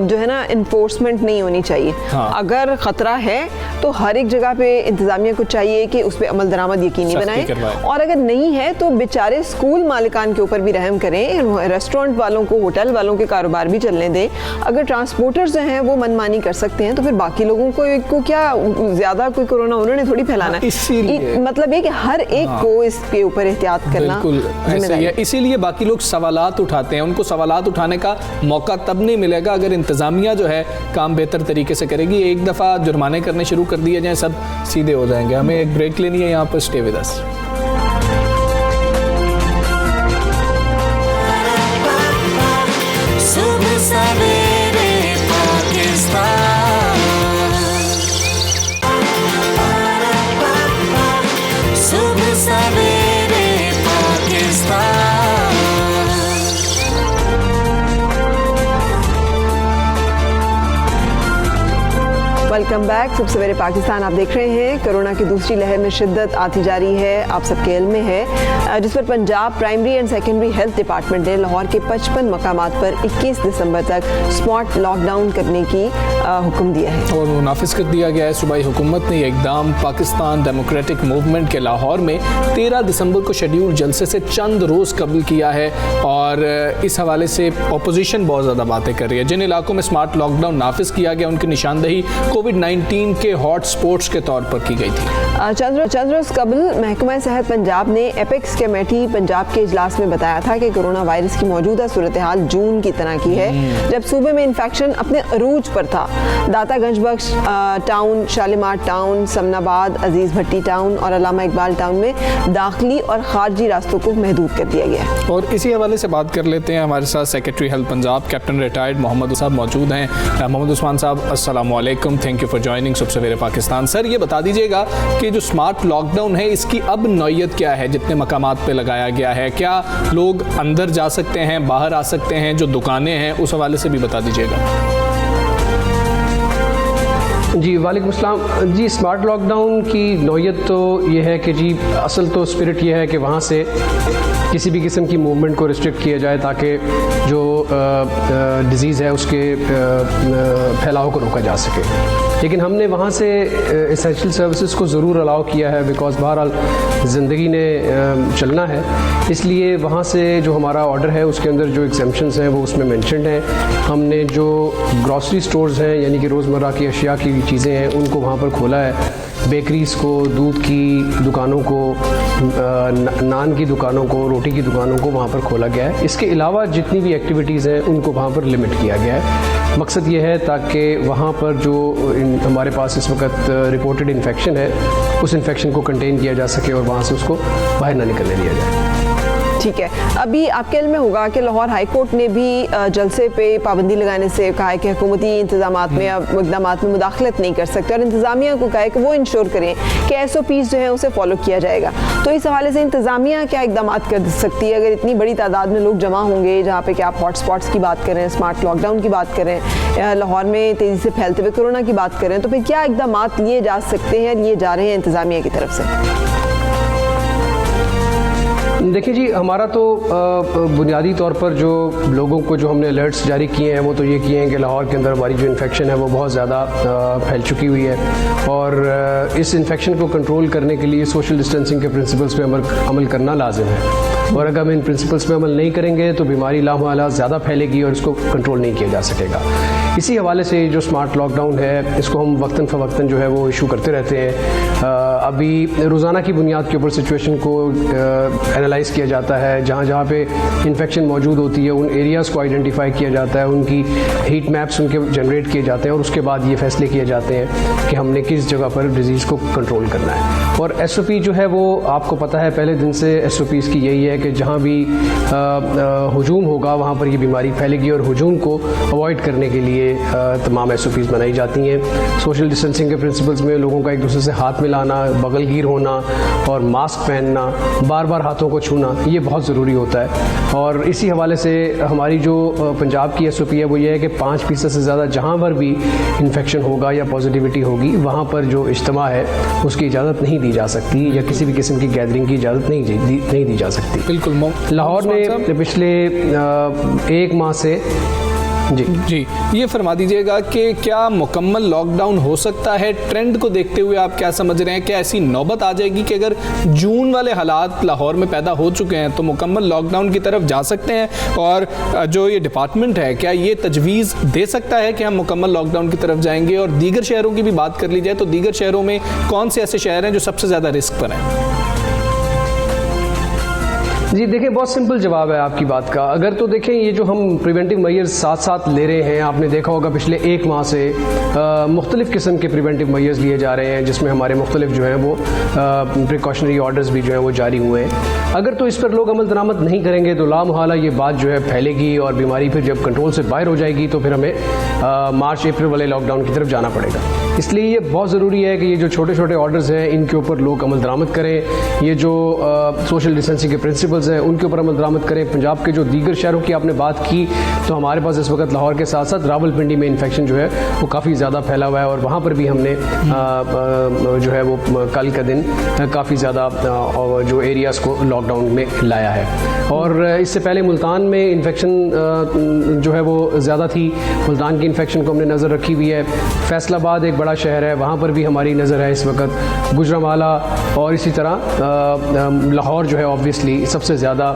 जो है ना इन्फोर्समेंट नहीं होनी चाहिए। हाँ। अगर खतरा है तो हर एक जगह पे इंतज़ामिया को चाहिए कि उस पर अमल दरामद यकीनी बनाए, और अगर नहीं है तो बेचारे स्कूल मालिकान के ऊपर भी रहम करें, रेस्टोरेंट वालों को, होटल वालों के कारोबार भी चलने दें। अगर ट्रांसपोर्टर्स जो हैं वो मनमानी कर सकते हैं तो फिर बाकी लोगों को क्या ज़्यादा कोई कोरोना उन्होंने थोड़ी फैलाना है। इसीलिए मतलब ये कि हर एक को इसके ऊपर एहतियात करना जिम्मेदारी है। इसीलिए बाकी लोग सवालात उठाते हैं, उनको सवालात उठाने का मौका तब नहीं मिलेगा अगर इंतज़ामिया जो है काम बेहतर तरीके से करेगी। एक दफ़ा जुर्माने करने शुरू कर दिए जाएँ, सब सीधे हो जाएंगे। हमें एक ब्रेक लेनी है, यहाँ पर stay with us. Welcome back. सुबह सवेरे पाकिस्तान आप देख रहे हैं। कोरोना की दूसरी लहर में शिद्दत आती जा रही है, आप सबके इल्म में है, जिस पर Punjab primary and secondary health department ने लाहौर के 55 मकामात पर 21 दिसंबर तक स्मार्ट लॉकडाउन करने की हुक्म दिया है और वो नाफिज कर दिया गया है। सूबाई हुकूमत ने इकदाम पाकिस्तान डेमोक्रेटिक मूवमेंट के लाहौर में 13 दिसंबर को शेड्यूल जलसे से चंद रोज़ कबल किया है और इस हवाले से अपोजिशन बहुत ज़्यादा बातें कर रही है। जिन इलाकों में स्मार्ट लॉकडाउन नाफिज किया गया उनकी निशानदही कोविड-19 के हॉट स्पॉट्स के तौर पर की गई थी। चंद रोज़ कबल महकमा सेहत पंजाब ने एपेक्स कमेटी पंजाब के इजलास में बताया था कि कोरोना वायरस की मौजूदा सूरत हाल जून की तरह की है, जब सूबे में इन्फेक्शन अपने अरूज पर था। दातागंज बख्श टाउन, शालीमार टाउन, समनाबाद, अजीज़ भट्टी टाउन और अल्लामा इकबाल टाउन में दाखिली और खारजी रास्तों को महदूद कर दिया गया है। और इसी हवाले से बात कर लेते हैं। हमारे साथ secretary health Punjab captain retired Mohammad साहब मौजूद हैं। मोहम्मद उस्मान साहब, अस्सलाम वालेकुम, थैंक यू फॉर जॉइनिंग सुबह सवेरे पाकिस्तान। सर, ये बता दीजिएगा कि जो स्मार्ट लॉकडाउन है इसकी अब नौयत क्या है, जितने मकामात पे लगाया गया है? क्या लोग अंदर जा सकते हैं, बाहर आ सकते हैं? जो दुकानें हैं उस हवाले से भी बता दीजिएगा। जी वालेकुम अस्सलाम। जी, स्मार्ट लॉकडाउन की नौयत तो ये है कि जी असल तो स्पिरिट ये है कि वहाँ से किसी भी किस्म की मूवमेंट को रिस्ट्रिक्ट किया जाए ताकि जो डिज़ीज़ है उसके फैलाव को रोका जा सके। लेकिन हमने वहाँ से एसेंशियल सर्विसेज को ज़रूर अलाउ किया है, बिकॉज बहरहाल ज़िंदगी ने चलना है, इसलिए वहाँ से जो हमारा ऑर्डर है उसके अंदर जो एग्जेम्पशंस हैं वो उसमें मेंशन्ड हैं। हमने जो ग्रॉसरी स्टोर्स हैं यानी कि रोज़मर्रा की अशिया की चीज़ें हैं उनको वहाँ पर खोला है। बेकरीज़ को, दूध की दुकानों को, नान की दुकानों को, रोटी की दुकानों को वहाँ पर खोला गया है। इसके अलावा जितनी भी एक्टिविटीज़ हैं उनको वहाँ पर लिमिट किया गया है। मकसद ये है ताकि वहाँ पर जो हमारे पास इस वक्त रिपोर्टेड इन्फेक्शन है उस इन्फेक्शन को कंटेन किया जा सके और वहाँ से उसको बाहर ना निकलने दिया जाए। ठीक है, अभी आपके इल्म में होगा कि लाहौर हाई कोर्ट ने भी जलसे पे पाबंदी लगाने से कहा है कि हुकूमती इंतजामात में अब इक़दामात में मुदाखलत नहीं कर सकते और इंतज़ामिया को कहा है कि वो इंश्योर करें कि SOPs जो है उसे फॉलो किया जाएगा। तो इस हवाले से इंतज़ामिया क्या इक़दामात कर सकती है अगर इतनी बड़ी तादाद में लोग जमा होंगे, जहाँ पे कि आप हॉट स्पॉट्स की बात करें, स्मार्ट लॉकडाउन की बात करें, लाहौर में तेज़ी से फैलते हुए कोरोना की बात करें, तो फिर क्या इक़दामात लिए जा सकते हैं, लिए जा रहे हैं इंतज़ामिया की तरफ से? देखिए जी, हमारा तो बुनियादी तौर पर जो लोगों को जो हमने अलर्ट्स जारी किए हैं वो तो ये किए हैं कि लाहौर के अंदर हमारी जो इन्फेक्शन है वो बहुत ज़्यादा फैल चुकी हुई है और इस इन्फेक्शन को कंट्रोल करने के लिए सोशल डिस्टेंसिंग के प्रिंसिपल्स पे अमल करना लाजिम है और अगर हम इन प्रिंसिपल्स पे अमल नहीं करेंगे तो बीमारी लामहला ज़्यादा फैलेगी और इसको कंट्रोल नहीं किया जा सकेगा। इसी हवाले से जो स्मार्ट लॉकडाउन है इसको हम वक्तन फ़वक्तन जो है वो इशू करते रहते हैं। अभी रोज़ाना की बुनियाद के ऊपर सिचुएशन को एनालाइज़ किया जाता है, जहाँ जहाँ पे इन्फेक्शन मौजूद होती है उन एरियाज़ को आइडेंटिफाई किया जाता है, उनकी हीट मैप्स उनके जनरेट किए जाते हैं और उसके बाद ये फैसले किए जाते हैं कि हमने किस जगह पर डिज़ीज़ को कंट्रोल करना है। और SOP जो है वो आपको पता है पहले दिन से SOPs की यही है कि जहाँ भी हुजूम होगा वहाँ पर ये बीमारी फैलेगी और हुजूम को अवॉइड करने के लिए तमाम SOPs बनाई जाती हैं। सोशल डिस्टेंसिंग के प्रिंसिपल्स में लोगों का एक दूसरे से हाथ मिलाना, बगलगीर होना और मास्क पहनना, बार बार हाथों को छूना, ये बहुत ज़रूरी होता है। और इसी हवाले से हमारी जो पंजाब की SOP है वो ये है कि 5% से ज़्यादा जहाँ पर भी इन्फेक्शन होगा या पॉजिटिविटी होगी वहाँ पर जो इज्तिमा है उसकी इजाज़त नहीं दी जा सकती या किसी भी किस्म की गैदरिंग की इजाज़त नहीं दी जा सकती। बिल्कुल। लाहौर ने पिछले 1 माह से जी ये फरमा दीजिएगा कि क्या मुकम्मल लॉकडाउन हो सकता है? ट्रेंड को देखते हुए आप क्या समझ रहे हैं? क्या ऐसी नौबत आ जाएगी कि अगर जून वाले हालात लाहौर में पैदा हो चुके हैं तो मुकम्मल लॉकडाउन की तरफ जा सकते हैं? और जो ये डिपार्टमेंट है क्या ये तजवीज़ दे सकता है कि हम मुकम्मल लॉकडाउन की तरफ जाएंगे? और दीगर शहरों की भी बात कर ली जाए तो दीगर शहरों में कौन से ऐसे शहर हैं जो सबसे ज़्यादा रिस्क पर हैं? जी देखिए, बहुत सिंपल जवाब है आपकी बात का। अगर तो देखें ये जो हम प्रिवेंटिव मेजर्स साथ साथ ले रहे हैं, आपने देखा होगा पिछले 1 माह से मुख्तलिफ़ किस्म के प्रिवेंटिव मेजर्स लिए जा रहे हैं जिसमें हमारे मुख्तलिफ जो हैं वो प्रिकॉशनरी ऑर्डर्स भी जो हैं वो जारी हुए हैं। अगर तो इस पर लोग अमल दरामद नहीं करेंगे तो लामहला ये बात जो है फैलेगी और बीमारी फिर जब कंट्रोल से बाहर हो जाएगी तो फिर हमें मार्च अप्रैल वाले लॉकडाउन की तरफ जाना पड़ेगा। इसलिए ये बहुत ज़रूरी है कि ये जो छोटे छोटे ऑर्डर्स हैं इनके ऊपर लोग अमल दरामद करें। ये जो सोशल डिस्टेंसिंग के प्रिंसिपल्स हैं उनके ऊपर अमल दरामद करें। पंजाब के जो दीगर शहरों की आपने बात की तो हमारे पास इस वक्त लाहौर के साथ साथ रावलपिंडी में इन्फेक्शन जो है वो काफ़ी ज़्यादा फैला हुआ है और वहाँ पर भी हमने जो है वो कल का दिन काफ़ी ज़्यादा जो एरियाज़ को लॉकडाउन में लाया है। और इससे पहले मुल्तान में इन्फेक्शन जो है वो ज़्यादा थी। मुल्तान की इन्फेक्शन को हमने नज़र रखी हुई है। फैसलाबाद एक बड़ा शहर है, वहाँ पर भी हमारी नज़र है इस वक्त। गुजरांवाला और इसी तरह लाहौर जो है ऑब्वियसली सबसे ज़्यादा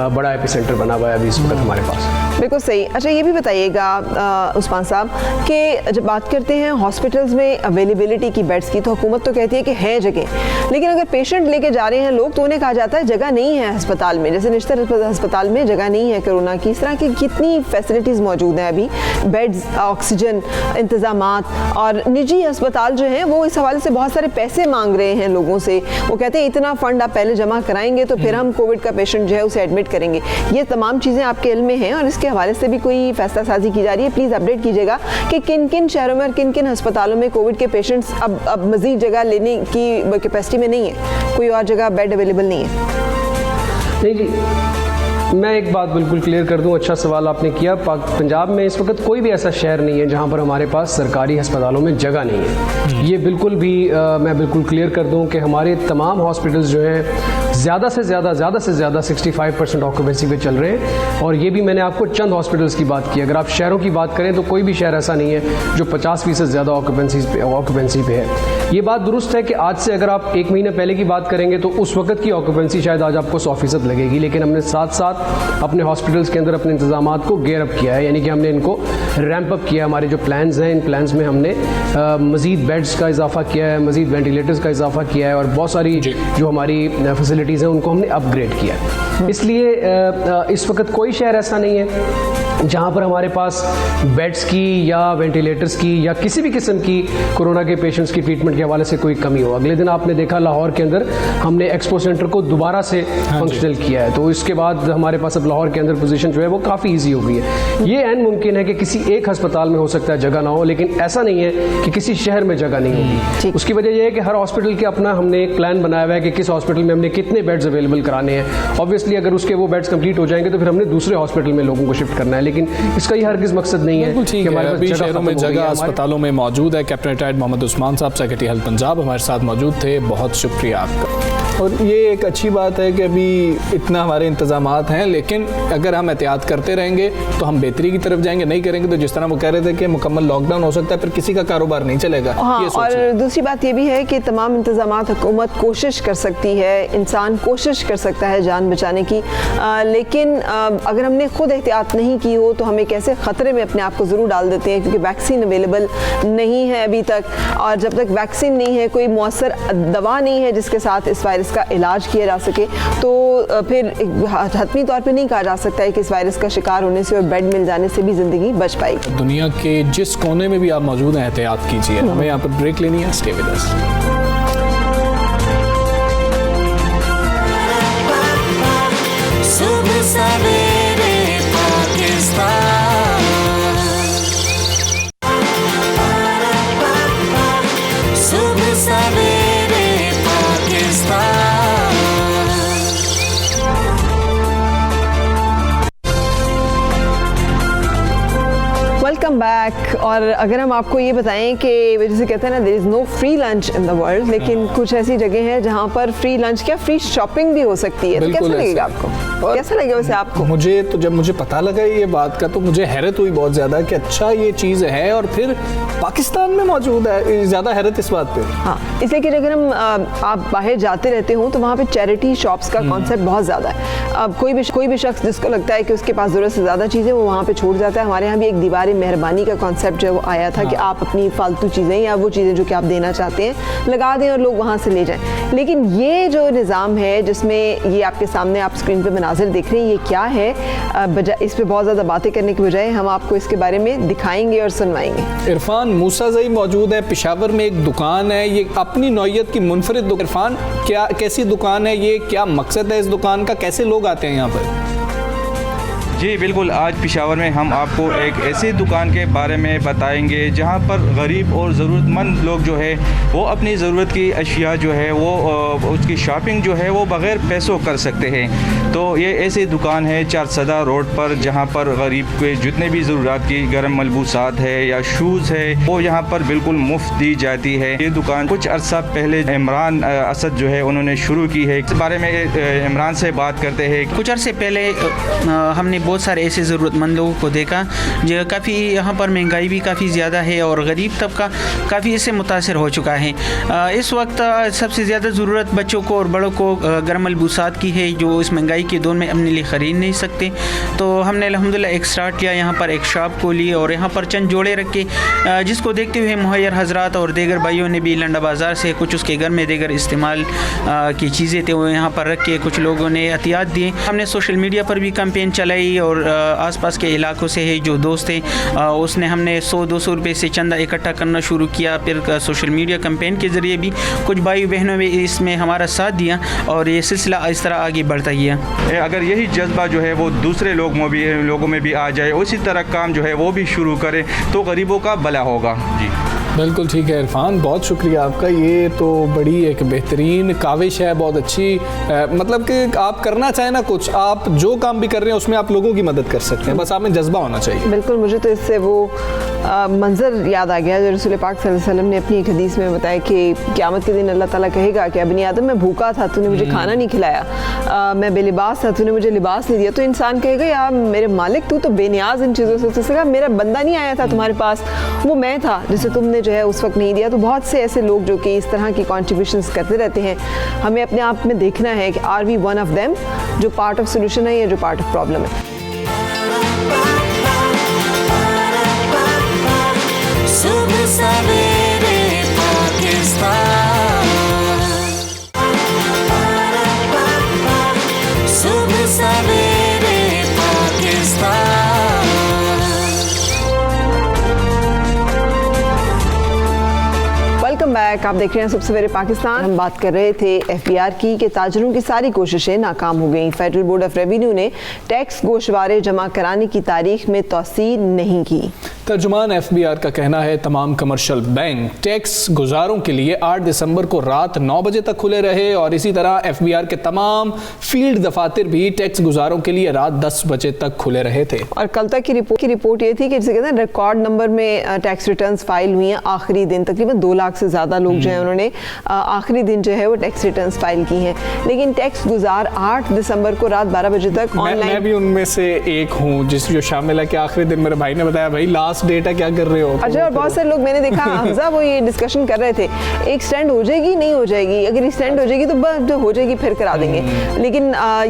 बड़ा एपिसेंटर बना हुआ है अभी इस वक्त हमारे पास। बिल्कुल सही। अच्छा, ये भी बताइएगा उस्मान साहब कि जब बात करते हैं हॉस्पिटल्स में अवेलेबिलिटी की बेड्स की, तो हुकूमत तो कहती है कि है जगह, लेकिन अगर पेशेंट लेके जा रहे हैं लोग तो उन्हें कहा जाता है जगह नहीं है अस्पताल में। जैसे निश्तर अस्पताल में जगह नहीं है कोरोना की। इस तरह की कितनी फैसिलिटीज़ मौजूद हैं अभी, बेड्स, ऑक्सीजन, इंतज़ामात, और निजी अस्पताल जो हैं वो इस हवाले से बहुत सारे पैसे मांग रहे हैं लोगों से। वो कहते हैं इतना फ़ंड आप पहले जमा कराएंगे तो फिर हम कोविड का पेशेंट जो है उसे एडमिट करेंगे। ये तमाम चीज़ें आपके इल्म में हैं और इसके हवाले से भी कोई फैसला साजी की जा रही है? प्लीज़ अपडेट कीजिएगा कि किन किन शहरों में और किन किन अस्पतालों में कोविड के पेशेंट्स अब मज़ीद जगह लेने की कैपेसिटी में नहीं है, कोई और जगह बेड अवेलेबल नहीं है। नहीं जी, मैं एक बात बिल्कुल क्लियर कर दूं। अच्छा सवाल आपने किया। पंजाब में इस वक्त कोई भी ऐसा शहर नहीं है जहां पर हमारे पास सरकारी अस्पतालों में जगह नहीं है। ये बिल्कुल भी मैं बिल्कुल क्लियर कर दूं कि हमारे तमाम हॉस्पिटल्स जो हैं ज़्यादा से ज़्यादा 65% ऑक्यूपेंसी पे चल रहे हैं। और ये भी मैंने आपको चंद हॉस्पिटल्स की बात की। अगर आप शहरों की बात करें तो कोई भी शहर ऐसा नहीं है जो 50% ज़्यादा ऑक्यूपेंसी पे है। ये बात दुरुस्त है कि आज से अगर आप 1 महीने पहले की बात करेंगे तो उस वक्त की ऑक्यूपेंसी शायद आज आपको 100% लगेगी, लेकिन हमने साथ साथ अपने हॉस्पिटल्स के अंदर अपने इंतजामात को गेयर अप किया है, यानी कि हमने इनको रैंप अप किया। हमारे जो प्लान्स हैं इन प्लान्स में हमने मज़ीद बेड्स का इजाफा किया है, मज़ीद वेंटिलेटर्स का इजाफा किया है और बहुत सारी जो हमारी फैसिलिटीज़ हैं उनको हमने अपग्रेड किया है। इसलिए इस वक्त कोई शहर ऐसा नहीं है जहाँ पर हमारे पास बेड्स की या वेंटिलेटर्स की या किसी भी किस्म की कोरोना के पेशेंट्स की ट्रीटमेंट के हवाले से कोई कमी हो। अगले दिन आपने देखा लाहौर के अंदर हमने एक्सपो सेंटर को दोबारा से फंक्शनल किया है, तो इसके बाद हमारे पास अब लाहौर के अंदर पोजीशन जो है वो काफ़ी ईजी हो गई है। ये ऐन मुमकिन है कि किसी एक अस्पताल में हो सकता है जगह ना हो, लेकिन ऐसा नहीं है कि किसी शहर में जगह नहीं होगी। उसकी वजह यह है कि हर हॉस्पिटल के अपना हमने एक प्लान बनाया हुआ है कि किस हॉस्पिटल में हमने कितने बेड्स अवेलेबल कराने हैं। ऑब्वियसली अगर उसके वो बेड्स कंप्लीट हो जाएंगे तो फिर हमने दूसरे हॉस्पिटल में लोगों को शिफ्ट करना है, लेकिन इसका ये हरगिज़ मकसद नहीं है कि हमारे पास शहरों में जगह अस्पतालों में मौजूद है। कैप्टन रिटायर्ड मोहम्मद उस्मान साहब सेक्रेटरी हेल्थ पंजाब हमारे साथ मौजूद थे, बहुत शुक्रिया आपका। और ये एक अच्छी बात है कि अभी इतना हमारे इंतजामात हैं, लेकिन अगर हम एहतियात करते रहेंगे तो हम बेहतरी की तरफ जाएंगे। नहीं करेंगे तो जिस तरह वो कह रहे थे कि मुकम्मल लॉकडाउन हो सकता है, फिर किसी का कारोबार नहीं चलेगा। हाँ, और दूसरी बात ये भी है कि तमाम इंतजामात हुकूमत कोशिश कर सकती है, इंसान कोशिश कर सकता है जान बचाने की, लेकिन अगर हमने खुद एहतियात नहीं की हो तो हम एक ऐसे ख़तरे में अपने आप को ज़रूर डाल देते हैं, क्योंकि वैक्सीन अवेलेबल नहीं है अभी तक, और जब तक वैक्सीन नहीं है, कोई मौसर दवा नहीं है जिसके साथ इस वायरस का इलाज किया जा सके, तो फिर हतमी तौर पे नहीं कहा जा सकता है कि इस वायरस का शिकार होने से और बेड मिल जाने से भी ज़िंदगी बच पाएगी। दुनिया के जिस कोने में भी आप मौजूद हैं एहतियात कीजिए। हमें यहाँ पर ब्रेक लेनी है, stay with us. Welcome back. और अगर हम आपको ये बताएं कि जैसे कहते हैं ना, there is no free lunch in the world, लेकिन कुछ ऐसी जगह है जहाँ पर फ्री लंच क्या फ्री शॉपिंग भी हो सकती है, तो कैसा लगेगा आपको? कैसा लगेगा वैसे आपको? मुझे तो जब मुझे पता लगा ये बात का तो मुझे हैरत हुई बहुत ज़्यादा कि अच्छा ये चीज़ है और फिर पाकिस्तान में मौजूद है। ज़्यादा हैरत इस बात पे। हाँ, इसलिए कि अगर हम आप बाहर जाते रहते हो तो वहाँ पे चैरिटी शॉप्स का कॉन्सेप्ट बहुत ज़्यादा है। अब कोई भी शख्स जिसको लगता है कि उसके पास ज़रूरत से ज़्यादा चीज़ें वो वहाँ पे छोड़ जाता है। हमारे यहाँ भी एक दीवार मेहरबानी का कॉन्सेप्ट जो है वो आया था कि आप अपनी फालतू चीज़ें या वो चीज़ें जो कि आप देना चाहते हैं लगा दें और लोग वहाँ से ले जाएं। लेकिन ये जो निज़ाम है जिसमें ये आपके सामने आप स्क्रीन पे मनाजिर देख रहे हैं, ये क्या है? बजाय इस पे बहुत ज़्यादा बातें करने के बजाय हम आपको इसके बारे में दिखाएंगे और सुनवाएंगे। इरफान मूसाज़ई मौजूद है। पेशावर में एक दुकान है, ये अपनी नौयत की मुनफरिद। इरफान, क्या कैसी दुकान है ये, क्या मकसद है इस दुकान का, कैसे लोग आते हैं यहाँ पर? जी बिल्कुल, आज पेशावर में हम आपको एक ऐसी दुकान के बारे में बताएंगे जहां पर गरीब और ज़रूरतमंद लोग जो है वो अपनी ज़रूरत की अशिया जो है वो उसकी शॉपिंग जो है वो बग़ैर पैसों कर सकते हैं। तो ये ऐसी दुकान है चारसदा रोड पर जहां पर गरीब के जितने भी ज़रूरत की गर्म मलबूसात है या शूज़ है वो यहाँ पर बिल्कुल मुफ्त दी जाती है। ये दुकान कुछ अर्सा पहले इमरान असद जो है उन्होंने शुरू की है। इस बारे में इमरान से बात करते हैं। कुछ अर्से पहले हमने बहुत सारे ऐसे ज़रूरतमंद लोगों को देखा जो काफ़ी यहाँ पर महंगाई भी काफ़ी ज़्यादा है और गरीब तबका काफ़ी इससे मुतासर हो चुका है। इस वक्त सबसे ज़्यादा ज़रूरत बच्चों को और बड़ों को गर्म मलबूसात की है जो इस महंगाई के दौर में अपने लिए ख़रीद नहीं सकते। तो हमने अल्हम्दुलिल्लाह एक स्टार्ट किया, यहाँ पर एक शॉप खोली और यहाँ पर चंद जोड़े रखे जिसको देखते हुए मुहैयर हजरात और दीगर भाइयों ने भी लंडा बाज़ार से कुछ उसके घर में दीगर इस्तेमाल की चीज़ें थे वो यहाँ पर रख के कुछ लोगों ने एहतियात दिए। हमने सोशल मीडिया पर भी कैंपेन चलाई और आसपास के इलाकों से है जो दोस्त थे उसने हमने 100-200 रुपये से चंदा इकट्ठा करना शुरू किया। फिर सोशल मीडिया कैंपेन के ज़रिए भी कुछ भाई बहनों ने इसमें हमारा साथ दिया और ये सिलसिला इस तरह आगे बढ़ता गया। अगर यही जज्बा जो है वो दूसरे लोगों में भी आ जाए, उसी तरह काम जो है वो भी शुरू करें तो गरीबों का भला होगा। जी बिल्कुल ठीक है इरफान, बहुत शुक्रिया आपका। ये तो बड़ी एक बेहतरीन काविश है, बहुत अच्छी मतलब कि आप करना चाहें ना कुछ, आप जो काम भी कर रहे हैं उसमें आप लोगों की मदद कर सकते हैं, बस आप में जज्बा होना चाहिए। बिल्कुल, मुझे तो इससे वो मंजर याद आ गया जो रसूल पाक सल्लल्लाहु अलैहि वसल्लम ने अपनी एक हदीस में बताया कि क़यामत के दिन अल्लाह ताला कहेगा कि अबनी आदम मैं भूखा था, तूने मुझे खाना नहीं खिलाया, मैं बेलिबास था, तूने मुझे लिबास नहीं दिया। तो इंसान कहेगा यार मेरे मालिक तू तो बेनियाज इन चीज़ों से, उसने कहा मेरा बंदा नहीं आया था तुम्हारे पास, वो मैं था जिसे तुमने जो है उस वक्त नहीं दिया। तो बहुत से ऐसे लोग जो कि इस तरह की कॉन्ट्रीब्यूशंस करते रहते हैं, हमें अपने आप में देखना है कि are we one of them, जो पार्ट ऑफ सोल्यूशन है या जो पार्ट ऑफ प्रॉब्लम है। सुबह सवेरे पाकिस्तान, सुबह सवेरे पाकिस्तान। वेलकम बैक, आप देख रहे हैं सुबह सवेरे पाकिस्तान। हम बात कर रहे थे एफबीआर की कि ताजरों की सारी कोशिशें नाकाम हो गई। फेडरल बोर्ड ऑफ रेवेन्यू ने टैक्स गोशवारे जमा कराने की तारीख में तौसीह नहीं की। तर्जुमान एफबीआर का कहना है तमाम कमर्शियल बैंक टैक्स गुजारों के लिए 8 दिसंबर को रात 9 बजे तक खुले रहे और इसी तरह एफबीआर के तमाम फील्ड दफातर भी टैक्स गुजारों के लिए रात 10 बजे तक खुले रहे थे। और कल तक की रिपोर्ट ये थी कि जिसे कहते हैं रिकॉर्ड नंबर में टैक्स रिटर्न्स फाइल हुई हैं आखिरी दिन। तकरीबन 2 लाख से ज़्यादा लोग जो हैं उन्होंने आखिरी दिन जो है वो टैक्स रिटर्न्स फाइल की हैं। लेकिन टैक्स गुजार 8 दिसंबर को रात 12 बजे तक ऑनलाइन, मैं भी उनमें से एक हूँ जो शामिल है कि आखिरी दिन मेरे भाई ने बताया भाई लास्ट डेट है, क्या कर रहे हो। अच्छा, और बहुत सारे लोग मैंने देखा हमजा वो ये डिस्कशन कर रहे थे एक्सटेंड हो जाएगी नहीं हो जाएगी, अगर एक्सटेंड हो जाएगी तो बस हो जाएगी फिर करा देंगे। लेकिन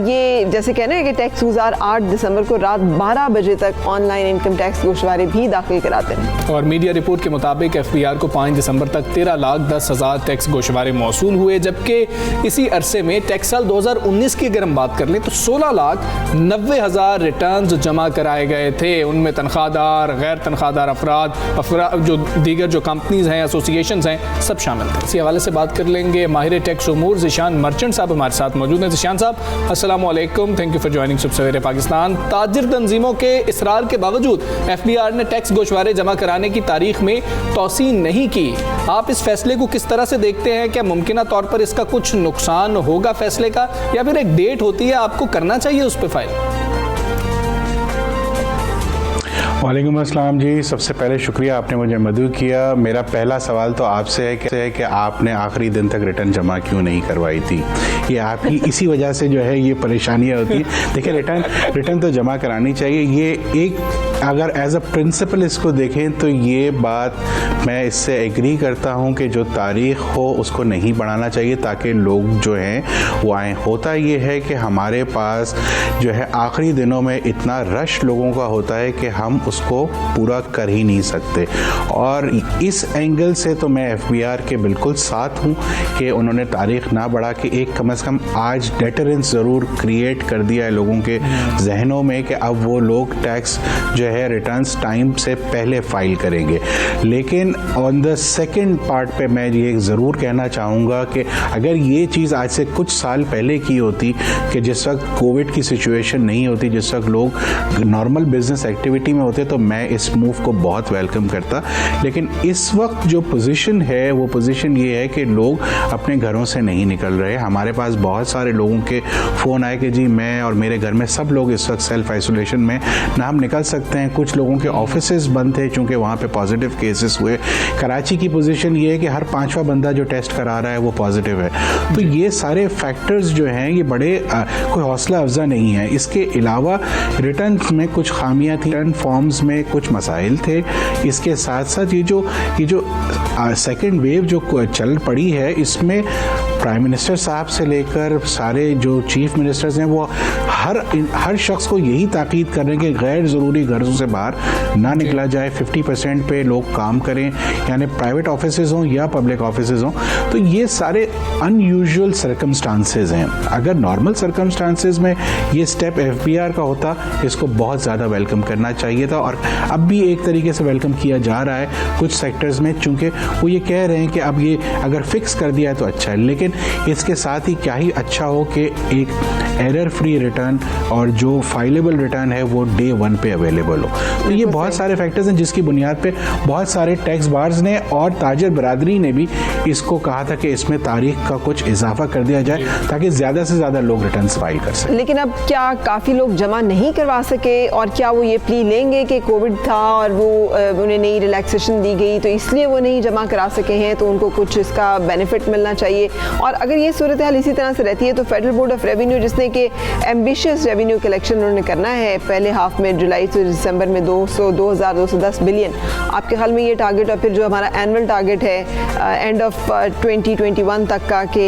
ये जैसे कहना है कि टैक्स गुजार 8 दिसंबर को रात 12 बजे तक ऑनलाइन इनकम टैक्स गोशवारे भी दाखिल कराते हैं। और मीडिया रिपोर्ट के मुताबिक एफबीआर को 5 दिसंबर तक 13,10,000 टैक्स गोशवारे मौसूल हुए, जबकि इसी अरसे में टैक्स साल 2019 की अगर हम बात कर लें तो 16,90,000 रिटर्न्स जमा कराए गए थे। उनमें तनख्वाहदार, गैर तनख्वाहदार अफराद, जो दीगर जो कंपनीज हैं, एसोसिएशंस हैं, सब शामिल थे। इसी हवाले से बात कर लेंगे माहिर टैक्स उमूर ज़िशान मर्चेंट साहब हमारे साथ मौजूद हैं। ज़िशान साहब अस्सलाम वालेकुम, थैंक यू फॉर जॉइनिंग सुबह सवेरे पाकिस्तान। ताजिर तंजीमों के इसरार के बावजूद एफबीआर ने टैक्स गोशवारे जमा कराने की तारीख में तौसीह नहीं की। आप इस फैसले को किस तरह से देखते हैं? क्या मुमकिन तौर पर इसका कुछ नुकसान होगा फैसले का, या फिर एक डेट होती है आपको करना चाहिए उस पर फाइल? वालेकुम अस्सलाम जी, सबसे पहले शुक्रिया आपने मुझे मदऊ किया। मेरा पहला सवाल तो आपसे है कि आपने आखिरी दिन तक रिटर्न जमा क्यों नहीं करवाई थी। ये आप ही इसी वजह से जो है ये परेशानियाँ होती हैं। देखिए रिटर्न तो जमा करानी चाहिए। ये एक अगर एज अ प्रिंसिपल इसको देखें तो ये बात मैं इससे एग्री करता हूँ कि जो तारीख़ हो उसको नहीं बढ़ाना चाहिए ताकि लोग जो हैं वो आएँ। होता ये है कि हमारे पास जो है आखिरी दिनों में इतना रश लोगों का होता है कि हम उसको पूरा कर ही नहीं सकते। और इस एंगल से तो मैं एफबीआर के बिल्कुल साथ हूँ कि उन्होंने तारीख़ ना बढ़ा के एक कम से कम आज डेटरेंस ज़रूर क्रिएट कर दिया है लोगों के जहनों में कि अब वो लोग टैक्स जो जो है रिटर्न्स टाइम से पहले फाइल करेंगे। लेकिन ऑन द सेकंड पार्ट पे मैं ये ज़रूर कहना चाहूँगा कि अगर ये चीज़ आज से कुछ साल पहले की होती कि जिस वक्त कोविड की सिचुएशन नहीं होती, जिस वक्त लोग नॉर्मल बिजनेस एक्टिविटी में होते, तो मैं इस मूव को बहुत वेलकम करता। लेकिन इस वक्त जो पोजीशन है वो पोजीशन ये है कि लोग अपने घरों से नहीं निकल रहे। हमारे पास बहुत सारे लोगों के फ़ोन आए कि जी मैं और मेरे घर में सब लोग इस वक्त सेल्फ आइसोलेशन में ना हम निकल सकते हैं। कुछ लोगों के ऑफिसेज बंद थे चूँकि वहाँ पे पॉजिटिव केसेस हुए। कराची की पोजीशन ये है कि हर 5वां बंदा जो टेस्ट करा रहा है वो पॉजिटिव है। तो ये सारे फैक्टर्स जो हैं ये बड़े कोई हौसला अफजा नहीं है। इसके अलावा रिटर्न में कुछ खामियां थी, रिटर्न फॉर्म्स में कुछ मसाइल थे। इसके साथ साथ ये जो सेकेंड वेव जो चल पड़ी है इसमें प्राइम मिनिस्टर साहब से लेकर सारे जो चीफ मिनिस्टर्स हैं वो हर शख्स को यही ताकीद कर रहे हैं कि गैर ज़रूरी घरों से बाहर ना निकला जाए। 50% पे लोग काम करें, यानी प्राइवेट ऑफिसेज हों या पब्लिक ऑफिसेज हों। तो ये सारे अनयूजुअल सर्कमस्टांसेस हैं। अगर नॉर्मल सर्कमस्टांसेस में ये स्टेप FBR का होता, इसको बहुत ज़्यादा वेलकम करना चाहिए था और अब भी एक तरीके से वेलकम किया जा रहा है कुछ सेक्टर्स में, चूँकि वो ये कह रहे हैं कि अब ये अगर फिक्स कर दिया है तो अच्छा है। लेकिन इसके साथ ही क्या ही अच्छा हो कि एक एरर फ्री रिटर्न और जो फाइलेबल रिटर्न है वो डे 1 पे अवेलेबल हो। तो ये बहुत सारे फैक्टर्स हैं जिसकी बुनियाद पे बहुत सारे टैक्स बार्स ने और ताजर बरादरी ने भी इसको कहा था कि इसमें तारीख का कुछ इजाफा कर दिया जाए ताकि ज़्यादा से ज़्यादा लोग रिटर्न्स फाइल कर सकें। लेकिन अब क्या काफ़ी लोग जमा नहीं करवा सके और क्या वो ये प्ली लेंगे कि कोविड था और वो उन्हें नई रिलैक्सेशन दी गई तो इसलिए वो नहीं जमा करा सके हैं, तो उनको कुछ इसका बेनिफिट मिलना चाहिए। और अगर ये सूरत हाल इसी तरह से रहती है तो फेडरल बोर्ड ऑफ रेवेन्यू जिसने कि एम्बिशियस रेवेन्यू कलेक्शन उन्होंने करना है पहले हाफ में जुलाई से दिसंबर में 2210 बिलियन, आपके ख्याल में ये टारगेट और फिर जो हमारा एनुअल टारगेट है एंड ऑफ 2021 तक का कि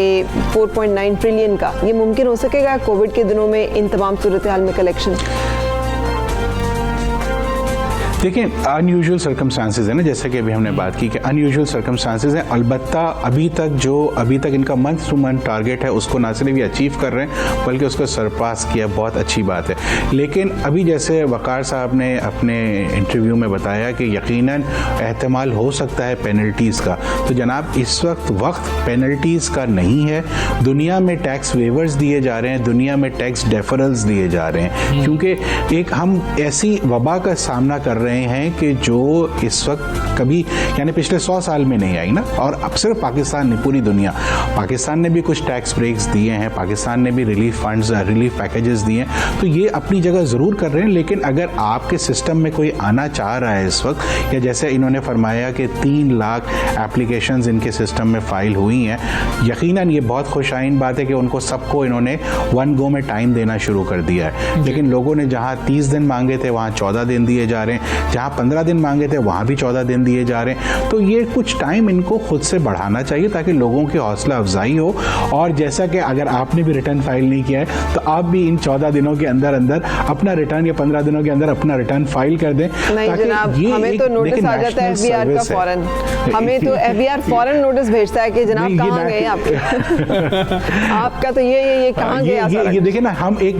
4.9 ट्रिलियन का, ये मुमकिन हो सकेगा कोविड के दिनों में इन तमाम सूरत हाल में कलेक्शन? देखिए अनयूजुअल सर्कमस्टांसेस है ना, जैसे कि अभी हमने बात की कि अनयूजुअल सर्कमस्टांसेस हैं। अलबत्ता अभी तक इनका मंथ टू मंथ टारगेट है उसको ना सिर्फ ये अचीव कर रहे हैं बल्कि उसको सरपास किया, बहुत अच्छी बात है। लेकिन अभी जैसे वकार साहब ने अपने इंटरव्यू में बताया कि यकीनन एहतमाल हो सकता है पेनल्टीज़ का, तो जनाब इस वक्त पेनल्टीज़ का नहीं है। दुनिया में टैक्स वेवर्स दिए जा रहे हैं, दुनिया में टैक्स डेफरल्स दिए जा रहे हैं, क्योंकि एक हम ऐसी वबा का सामना कर रहे हैं कि जो इस वक्त कभी यानी पिछले 100 साल में नहीं आई ना। और अब सिर्फ पाकिस्तान नहीं, पूरी दुनिया, पाकिस्तान ने भी कुछ टैक्स ब्रेक्स दिए हैं, पाकिस्तान ने भी रिलीफ फंड्स, रिलीफ पैकेजेस दिए हैं, तो ये अपनी जगह ज़रूर कर रहे हैं। लेकिन अगर आपके सिस्टम में कोई आना चाह रहा है इस वक्त, या जैसे इन्होंने फरमाया कि 3 लाख एप्लीकेशंस इनके सिस्टम में फ़ाइल हुई हैं, यकीनन ये बहुत खुशाइन बात है कि उनको सबको इन्होंने 1 गो में टाइम देना शुरू कर दिया है। लेकिन लोगों ने जहाँ 30 दिन मांगे थे वहाँ 14 दिन दिए जा रहे हैं, जहाँ 15 दिन मांगे थे वहाँ भी 14 दिन दिए जा रहे हैं। तो ये कुछ टाइम इनको खुद से बढ़ाना चाहिए ताकि लोगों की हौसला अफजाई हो। और जैसा कि अगर आपने भी रिटर्न फाइल नहीं किया है तो आप भी इन 14 दिनों के अंदर अपना रिटर्न या 15 दिनों के अंदर अपना रिटर्न फाइल कर दें। नहीं जनाब, हमें तो नोटिस आ जाता है FBR का फौरन, हमें तो FBR फौरन नोटिस भेजता है कि जनाब कहाँ गए आपके आपका तो ये कहाँ गया। ये देखिए ना, हम एक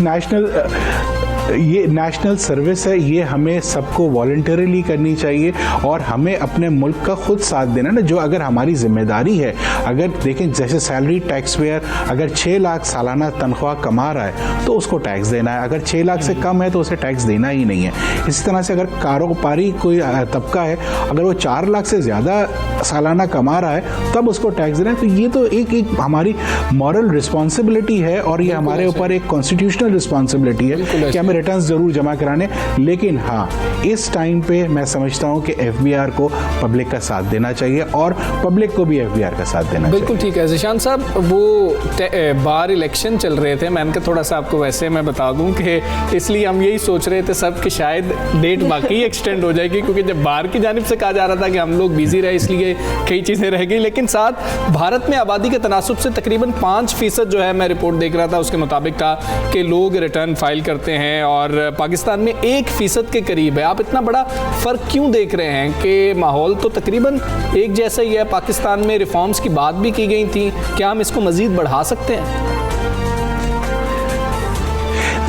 नेशनल सर्विस है, ये हमें सबको वॉलंटरीली करनी चाहिए और हमें अपने मुल्क का खुद साथ देना ना। जो अगर हमारी जिम्मेदारी है, अगर देखें जैसे सैलरी टैक्स पेयर अगर 6 लाख सालाना तनख्वाह कमा रहा है तो उसको टैक्स देना है, अगर 6 लाख से कम है तो उसे टैक्स देना ही नहीं है। इसी तरह से अगर कारोबारी कोई तबका है, अगर वो 4 लाख से ज़्यादा सालाना कमा रहा है तब उसको टैक्स देना है। तो ये तो एक हमारी मॉरल रिस्पॉन्सिबिलिटी है और ये हमारे ऊपर एक कॉन्स्टिट्यूशनल रिस्पॉन्सिबिलिटी है कि हमें रिटर्न्स जरूर जमा कराने। लेकिन हाँ, इस टाइम पे मैं समझता हूँ कि FBR को पब्लिक का साथ देना चाहिए और पब्लिक को भी FBR का साथ देना चाहिए। बिल्कुल ठीक है ज़िशान साहब, वो बार इलेक्शन चल रहे थे, मैंने कहा थोड़ा सा आपको वैसे मैं बता दूं कि इसलिए हम यही सोच रहे थे सब कि शायद डेट बाकी एक्सटेंड हो जाएगी, क्योंकि जब बाहर की जानिब से कहा जा रहा था कि हम लोग बिजी रहे इसलिए कई चीज़ें रह गई। लेकिन साथ भारत में आबादी के तनासुब से तकरीबन 5% जो है, मैं रिपोर्ट देख रहा था उसके मुताबिक था कि लोग रिटर्न फाइल करते हैं और पाकिस्तान में 1% के करीब है। आप इतना बड़ा फ़र्क क्यों देख रहे हैं कि माहौल तो तकरीबन एक जैसा ही है? पाकिस्तान में रिफॉर्म्स की बात भी की गई थी, क्या हम इसको मज़ीद बढ़ा सकते हैं?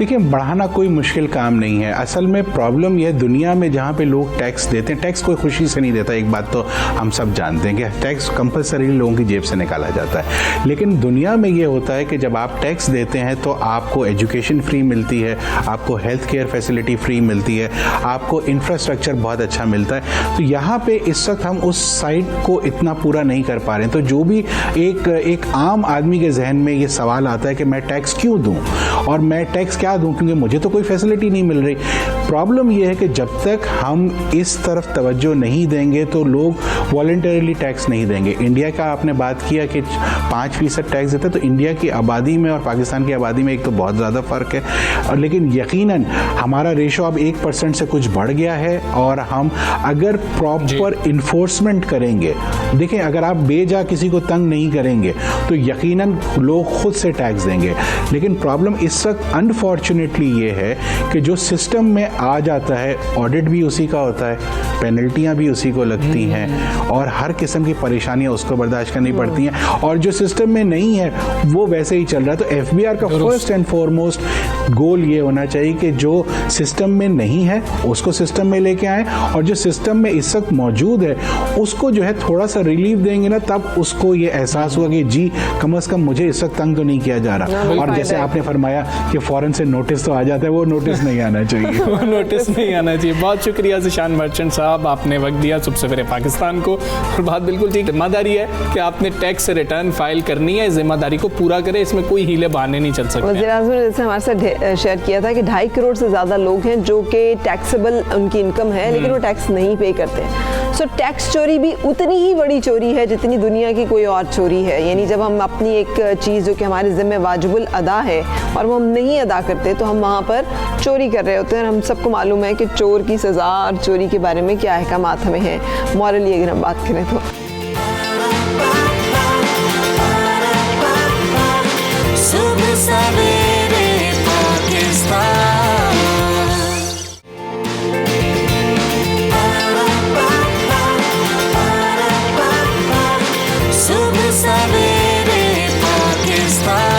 देखिए, बढ़ाना कोई मुश्किल काम नहीं है। असल में प्रॉब्लम यह दुनिया में जहाँ पे लोग टैक्स देते हैं, टैक्स कोई खुशी से नहीं देता, एक बात तो हम सब जानते हैं कि टैक्स कंपलसरी लोगों की जेब से निकाला जाता है। लेकिन दुनिया में ये होता है कि जब आप टैक्स देते हैं तो आपको एजुकेशन फ्री मिलती है, आपको हेल्थ केयर फैसिलिटी फ्री मिलती है, आपको इंफ्रास्ट्रक्चर बहुत अच्छा मिलता है। तो यहाँ पे इस वक्त हम उस साइड को इतना पूरा नहीं कर पा रहे हैं। तो जो भी एक आम आदमी के जहन में ये सवाल आता है कि मैं टैक्स क्यों दूँ और मैं टैक्स क्या दूँ, क्योंकि मुझे तो कोई फैसिलिटी नहीं मिल रही। प्रॉब्लम ये है कि जब तक हम इस तरफ तवज्जो नहीं देंगे तो लोग वॉलंटरीली टैक्स नहीं देंगे। इंडिया का आपने बात किया कि 5% टैक्स देते, तो इंडिया की आबादी में और पाकिस्तान की आबादी में एक तो बहुत ज़्यादा फ़र्क है, और लेकिन यकीनन हमारा रेशो अब 1% से कुछ बढ़ गया है। और हम अगर प्रॉपर इन्फोर्समेंट करेंगे, देखें, अगर आप बेजा किसी को तंग नहीं करेंगे तो यकीनन लोग खुद से टैक्स देंगे। लेकिन प्रॉब्लम इस वक्त अनफॉर्चुनेटली ये है कि जो सिस्टम में आ जाता है, ऑडिट भी उसी का होता है, पेनल्टियां भी उसी को लगती हैं और हर किस्म की परेशानियां उसको बर्दाश्त करनी पड़ती हैं, और जो सिस्टम में नहीं है वो वैसे ही चल रहा है। तो एफबीआर का फर्स्ट एंड फॉरमोस्ट गोल ये होना चाहिए कि जो सिस्टम में नहीं है उसको सिस्टम में लेके आए, और जो सिस्टम में इस वक्त मौजूद है उसको जो है थोड़ा सा रिलीफ देंगे ना, तब उसको ये एहसास हुआ कि जी कम से कम मुझे इस वक्त तंग तो नहीं किया जा रहा। और जैसे आपने फरमाया कि फौरन से नोटिस तो आ जाता है, वो नोटिस नहीं आना चाहिए। वो नोटिस नहीं आना चाहिए। बहुत शुक्रिया ज़ीशान मर्चेंट साहब, आपने वक्त दिया सुबह सवेरे पाकिस्तान को। और बात बिल्कुल ठीक, जिम्मेदारी है कि आपने टैक्स रिटर्न फाइल करनी है, जिम्मेदारी को पूरा करें, इसमें कोई हीले बहाने नहीं चल सकते। वज़ीर आज़म ने जैसे हमारे साथ शेयर किया था कि 2.5 करोड़ से ज़्यादा लोग हैं जो कि टैक्सेबल उनकी इनकम है लेकिन वो टैक्स नहीं पे करते। सो टैक्स चोरी भी उतनी ही बड़ी चोरी है जितनी दुनिया की कोई और चोरी है। यानी जब हम अपनी एक चीज़ जो कि हमारे ज़िम्मे वाजिबुल अदा है और वो हम नहीं अदा करते तो हम वहाँ पर चोरी कर रहे होते हैं। और हम सबको मालूम है कि चोर की सज़ा और चोरी के बारे में क्या अहकामात हमें हैं मॉरली अगर हम बात करें तो। सुबह सवेरे पाकिस्तान। सुबह सवेरे पाकिस्तान।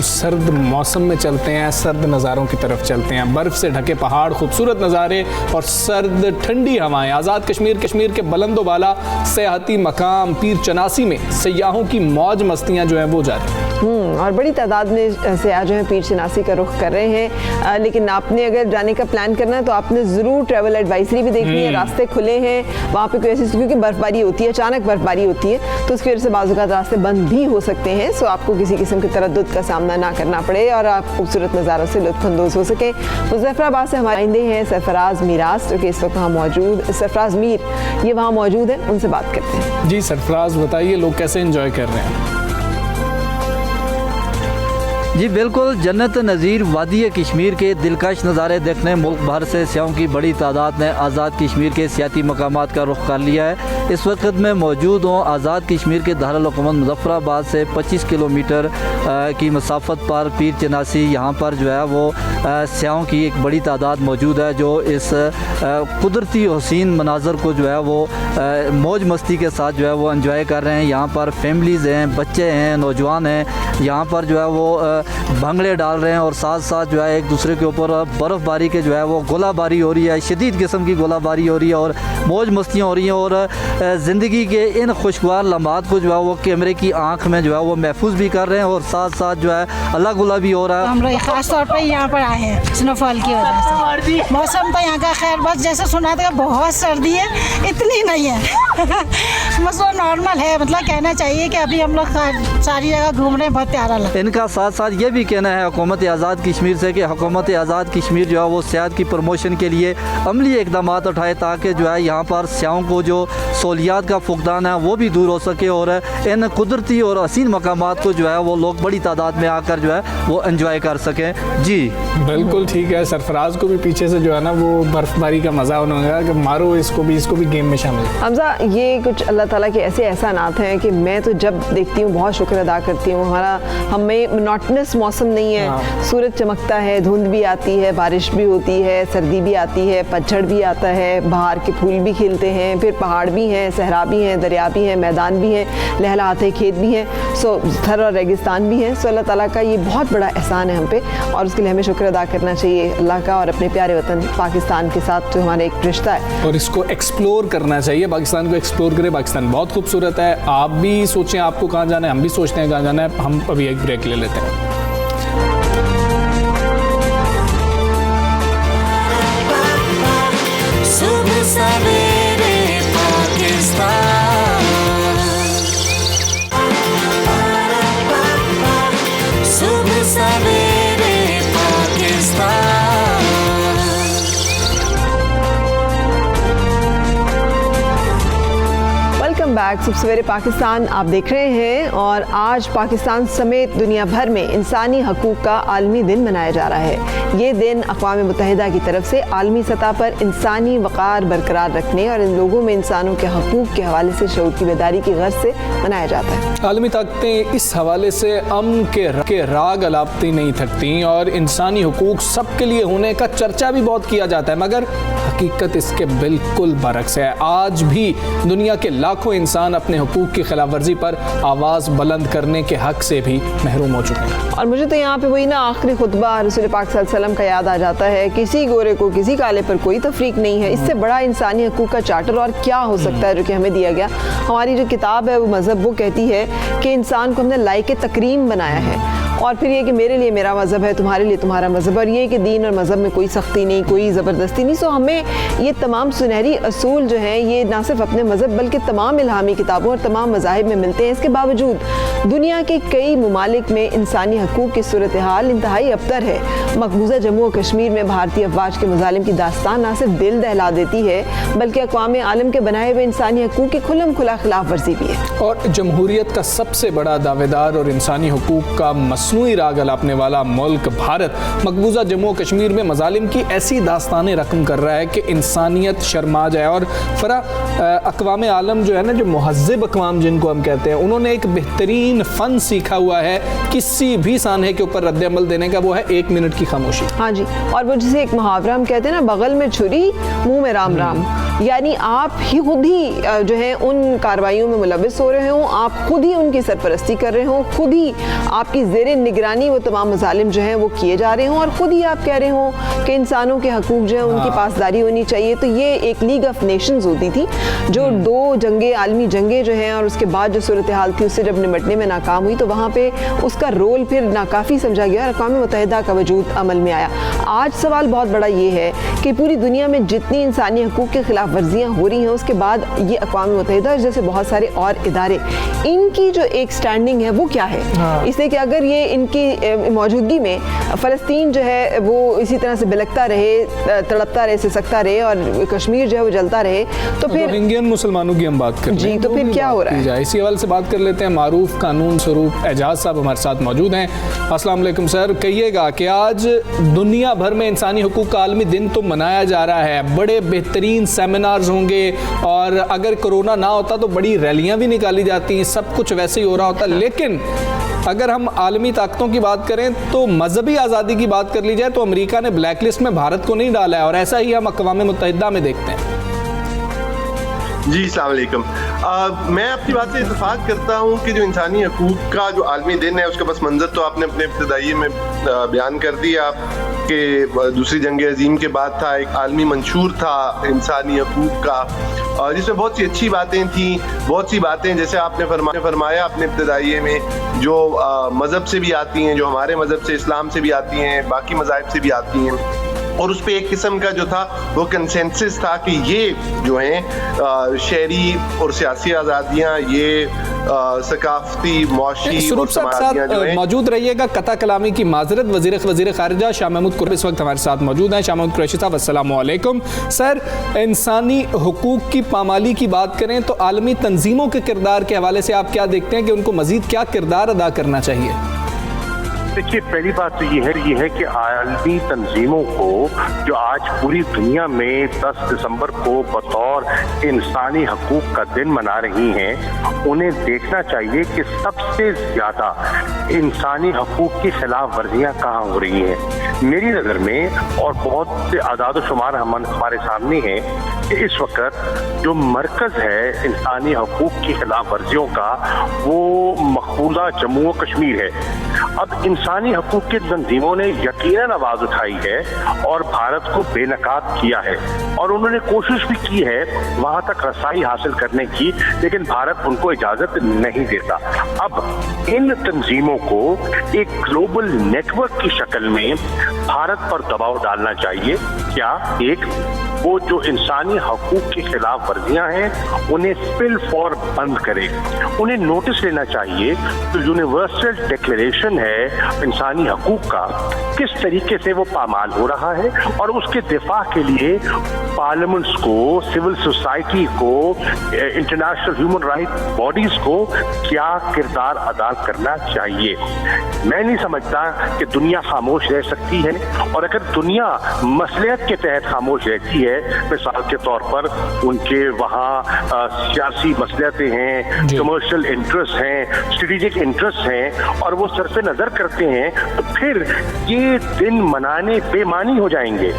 सर्द मौसम में चलते हैं, सर्द नज़ारों की तरफ चलते हैं, बर्फ़ से ढके पहाड़, खूबसूरत नज़ारे और सर्द ठंडी हवाएं। आज़ाद कश्मीर, कश्मीर के बुलंदो बाला सयाहती मकाम पीर चनासी में सयाहों की मौज मस्तियाँ जो हैं वो जारी हैं। और बड़ी तादाद में सयाह जो हैं पीर चनासी का रुख कर रहे हैं। लेकिन आपने अगर जाने का प्लान करना है तो आपने ज़रूर ट्रैवल एडवाइजरी भी देखनी है। रास्ते खुले हैं वहाँ पे कोई ऐसी, क्योंकि बर्फ़बारी होती है, अचानक बर्फ़बारी होती है तो उसकी वजह से बाज़ औक़ात रास्ते बंद भी हो सकते हैं। सो आपको किसी किस्म के तरद्दुद का सामना ना करना पड़े और आप खूबसूरत नज़ारों से लुत्फ़अंदोज़ हो सकें। मुज़फ़्फ़राबाद से हमारे आइंदे हैं सरफराज मीरास जो कि इस वक्त वहाँ मौजूद, सरफराज मीर ये वहाँ मौजूद है, उनसे बात करते हैं। जी सरफराज, बताइए लोग कैसे एंजॉय कर रहे हैं? जी बिल्कुल, जन्नत नज़ीर वादी कश्मीर के दिलकश नज़ारे देखने मुल्क भर से सियाहों की बड़ी तादाद ने आज़ाद कश्मीर के सियाती मकामात का रुख कर लिया है। इस वक्त मैं मौजूद हूँ आज़ाद कश्मीर के दारुल हुकूमत मुज़फ़्फ़राबाद से 25 किलोमीटर की मसाफत पर पीर चनासी, यहाँ पर जो है वो सियाहों की एक बड़ी तादाद मौजूद है जो इस कुदरती हसीन मनाज़र को जो है वो मौज मस्ती के साथ जो है वो एंजॉय कर रहे हैं। यहाँ पर फैमिलीज़ हैं, बच्चे हैं, नौजवान हैं, यहाँ पर जो है वो भंगड़े डाल रहे हैं और साथ साथ जो है एक दूसरे के ऊपर बर्फ़बारी के जो है वो गोलाबारी हो रही है, शदीद किस्म की गोलाबारी हो रही है और मौज मस्तियाँ हो रही हैं। और ज़िंदगी के इन खुशगवार लम्हात को जो है वो कैमरे की आंख में जो है वो महफूज भी कर रहे हैं और साथ साथ जो है अल्लाह गुला भी हो रहा है। हम लोग ख़ास तौर पर यहाँ पर आए हैं स्नोफॉल की वजह से। मौसम तो यहाँ का खैर बस जैसे सुना था बहुत सर्दी है, इतनी नहीं है बस वो नॉर्मल है। मतलब कहना चाहिए कि अभी हम लोग सारी जगह घूम रहे हैं, बहुत प्यारा लगा। इनका साथ साथ ये भी कहना है हुकूमत आज़ाद कश्मीर से कि हुकूमत आज़ाद कश्मीर जो है वो सियाहत की प्रमोशन के लिए अमली इकदाम उठाए ताकि जो है यहाँ पर सियाहों को जो सहूलियात का फुकदान है वो भी दूर हो सके और इन कुदरती और हसीन मकामात को जो है वो लोग बड़ी तादाद में आकर जो है वो एंजॉय कर सकें। जी बिल्कुल ठीक है। सरफराज को भी पीछे से जो है ना वो बर्फबारी का मज़ा उन्होंने कि मारो इसको भी गेम में शामिल। हमजा, ये कुछ अल्लाह ताला के ऐसे एहसानात हैं कि मैं तो जब देखती हूँ बहुत शुक्र अदा करती हूँ। हमें मोनोटनस मौसम नहीं है, सूरज चमकता है, धुंध भी आती है, बारिश भी होती है, सर्दी भी आती है, पतझड़ भी आता है, बाहर के फूल भी खिलते हैं, फिर पहाड़ भी हैं, सहरा भी हैं, दरिया भी हैं, मैदान भी हैं, लहलहाते खेत भी हैं, सो थर और रेगिस्तान भी हैं। सो अल्लाह ताला का ये बहुत बड़ा एहसान है हम पे, और उसके लिए हमें शुक्र अदा करना चाहिए अल्लाह का और अपने प्यारे वतन पाकिस्तान के साथ जो हमारा एक रिश्ता है, और इसको एक्सप्लोर करना चाहिए। पाकिस्तान को एक्सप्लोर करें। पाकिस्तान बहुत खूबसूरत है। आप भी सोचें आपको कहाँ जाना है, हम भी सोचते हैं कहाँ जाना है। हम अभी एक ब्रेक ले लेते हैं। सुबह सवेरे पाकिस्तान, सुबह सवेरे पाकिस्तान। Welcome back. सुबह सवेरे पाकिस्तान आप देख रहे हैं, और आज पाकिस्तान समेत दुनिया भर में इंसानी हकूक़ का आलमी दिन मनाया जा रहा है। ये दिन अक़वाम मुत्तहिदा की तरफ से आलमी सतह पर इंसानी वक़ार बरकरार रखने और इन लोगों में इंसानों के हकूक़ के हवाले से शऊर की बेदारी की गर्ज से मनाया जाता है। आलमी ताकतें इस हवाले से अमन के राग अलापती नहीं थकती, और इंसानी हकूक़ सबके लिए होने का चर्चा भी बहुत किया जाता है, मगर हकीकत इसके बिल्कुल बरक्स है। आज भी दुनिया के लाखों इंसान अपने हुकूक की खिलाफ वर्जी पर आवाज़ बुलंद करने के हक से भी महरूम हो चुके हैं। और मुझे तो यहाँ पे वही ना आखिरी खुतबा रसूल पाक सल्लल्लाहु अलैहि वसल्लम का याद आ जाता है, किसी गोरे को किसी काले पर कोई तफरीक नहीं है। इससे बड़ा इंसानी हकूक का चार्टर और क्या हो सकता है जो कि हमें दिया गया। हमारी जो किताब है वो मज़हब वो कहती है कि इंसान को हमने लायक तकरीम बनाया है, और फिर ये कि मेरे लिए मेरा मज़हब है, तुम्हारे लिए तुम्हारा मज़हब, और ये कि दीन और मज़हब में कोई सख्ती नहीं, कोई ज़बरदस्ती नहीं। सो हमें ये तमाम सुनहरी असूल जो हैं ये ना सिर्फ अपने मज़हब बल्कि तमाम इल्हामी किताबों और तमाम मज़ाहिब में मिलते हैं। इसके बावजूद दुनिया के कई ममालिक में इंसानी हकूक़ की सूरत हाल इंतहाई अबतर है। मकबूजा जम्मू और कश्मीर में भारतीय अफवाज के मुजालिम की दास्तान ना सिर्फ दिल दहला देती है बल्कि अक़वाम आलम के बनाए हुए इंसानी हकूक़ की खुल्लम खुला खिलाफ वर्जी भी है। और जमहूरियत का सबसे बड़ा दावेदार और इंसानी हकूक़ का मसनूई राग अलापने वाला मुल्क भारत मकबूजा जम्मू और कश्मीर में मजालिम की ऐसी दास्तानें रकम कर रहा है कि इंसानियत शर्मा जाए। और फरा अक़वाम आलम जो है ना, जो मुहज़्ज़िब अक़वाम जिनको हम कहते हैं, उन्होंने एक बेहतरीन फ़न सीखा हुआ है किसी भी सानहे के ऊपर रद्द अमल देने का, वो है 1 मिनट की खामोशी। हाँ जी, और वो जिसे एक मुहावरा हम कहते हैं ना, बगल में छुरी मुंह में राम राम, यानी आप ही खुद ही जो है उन कार्रवाइयों में मुलविस हो रहे हों, आप खुद ही उनकी सरपरस्ती कर रहे हों, खुद ही आपकी ज़ेरे निगरानी वो तमाम मज़ालिम जो हैं वो किए जा रहे हों, और ख़ुद ही आप कह रहे हों कि इंसानों के हकूक़ जो हैं उनकी पासदारी होनी चाहिए। तो ये एक लीग ऑफ नेशंस होती थी जो 2 जंगें, आलमी जंगें जो हैं, और उसके बाद जो सूरत हाल थी उससे जब निपटने में नाकाम हुई तो वहाँ पे उसका रोल फिर नाकाफ़ी समझा गया और अक़वाम मुत्तहिदा का वजूद अमल में आया। आज सवाल बहुत बड़ा ये है कि पूरी दुनिया में जितनी इंसानी हकूक़ के खिलाफ वर्जियाँ हो रही हैं उसके बाद ये अक़वाम मुत्तहिदा जैसे बहुत सारे और इदारे, इनकी जो एक स्टैंडिंग है वो क्या है। इसलिए कि अगर ये इनकी मौजूदगी में फ़लस्तीन जो है वो इसी तरह से बिलकता रहे, तड़पता रहे, सिसकता रहे, और कश्मीर जो है वो जलता रहे, तो फिर रोहिंग्यन मुसलमानों की हम बात कर जी, तो फिर क्या हो रहा है। इसी हवाले से बात कर लेते हैं। मारूफ कानून स्वरूप एजाज साहब हमारे साथ मौजूद हैं। अस्सलाम वालेकुम सर, कहिएगा कि आज दुनिया भर में इंसानी हकूक़ का आलमी दिन तो मनाया जा रहा है, बड़े बेहतरीन सेमिनार्स होंगे, और अगर कोरोना ना होता तो बड़ी रैलियाँ भी निकाली जाती, सब कुछ वैसे ही हो रहा होता, लेकिन अगर हम आलमी ताकतों की बात करें तो मजहबी आज़ादी की बात कर ली जाए तो अमेरिका ने ब्लैक लिस्ट में भारत को नहीं डाला है, और ऐसा ही हम अक़वाम मुत्तहिदा में देखते हैं। जी अस्सलाम वालेकुम। मैं आपकी बात से इत्तेफाक करता हूँ कि जो इंसानी हकूक़ का जो आलमी दिन है उसका बस मंजर तो आपने अपने इब्तिदाई में बयान कर दिया कि दूसरी जंग अजीम के बाद था, एक आलमी मंशूर था इंसानी हकूक़ का, जिसमें बहुत सी अच्छी बातें थी, बहुत सी बातें जैसे आपने फरमाया अपने इब्तिदाई में जो मज़हब से भी आती हैं, जो हमारे मज़हब से इस्लाम से भी आती हैं, बाकी मज़ाहिब से भी आती हैं, और उस पर एक किस्म का जो था वो कंसेंसस था कि ये जो हैं शहरी और सियासी आज़ादियाँ, ये सकाफती मौशी स्वरूप साथ मौजूद रहिएगा। कता कलामी की माजरत। वज़ीर ख़ारिजा शाह महमूद कुरैशी इस वक्त हमारे साथ मौजूद हैं। शाह महमूद कुरैशी साहब अस्सलामु अलैकुम। सर, इंसानी हुकूक़ की पामाली की बात करें तो आलमी तंजीमों के किरदार के हवाले से आप क्या देखते हैं कि उनको मज़ीद क्या किरदार अदा करना चाहिए? देखिए, पहली बात तो ये है कि आलमी तंजीमों को जो आज पूरी दुनिया में 10 दिसंबर को बतौर इंसानी हकूक़ का दिन मना रही हैं, उन्हें देखना चाहिए कि सबसे ज़्यादा इंसानी हकूक की खिलाफ वर्जियाँ कहाँ हो रही हैं। मेरी नज़र में और बहुत से आदाद शुमार हमारे सामने हैं कि इस वक्त जो मरकज़ है इंसानी हकूक की खिलाफ वर्जियों का वो मकबूजा जम्मू व कश्मीर है। अब इंसानी हकूक की तंजीमों ने यकीनन आवाज़ उठाई है और भारत को बेनकाब किया है और उन्होंने कोशिश भी की है वहाँ तक रसाई हासिल करने की, लेकिन भारत उनको इजाज़त नहीं देता। अब इन तंजीमों को एक ग्लोबल नेटवर्क की शक्ल में भारत पर दबाव डालना चाहिए। क्या एक वो जो इंसानी हकूक की खिलाफ वर्जियां हैं उन्हें स्पिल फॉर बंद करे, उन्हें नोटिस लेना चाहिए। तो यूनिवर्सल डिक्लेरेशन है इंसानी हकूक का, किस तरीके से वो पामाल हो रहा है और उसके दिफा के लिए पार्लियामेंट्स को, सिविल सोसाइटी को, इंटरनेशनल ह्यूमन राइट बॉडीज को क्या किरदार अदा करना चाहिए। मैं नहीं समझता कि दुनिया खामोश रह सकती है, और अगर दुनिया मसलियत के तहत खामोश रहती है, मिसाल के तौर पर उनके वहाँ सियासी मसलियतें हैं, कमर्शियल इंटरेस्ट हैं, स्ट्रेटेजिक इंटरेस्ट हैं और वो सरफे नजर करते हैं, तो फिर ये दिन मनाने बेमानी हो जाएंगे।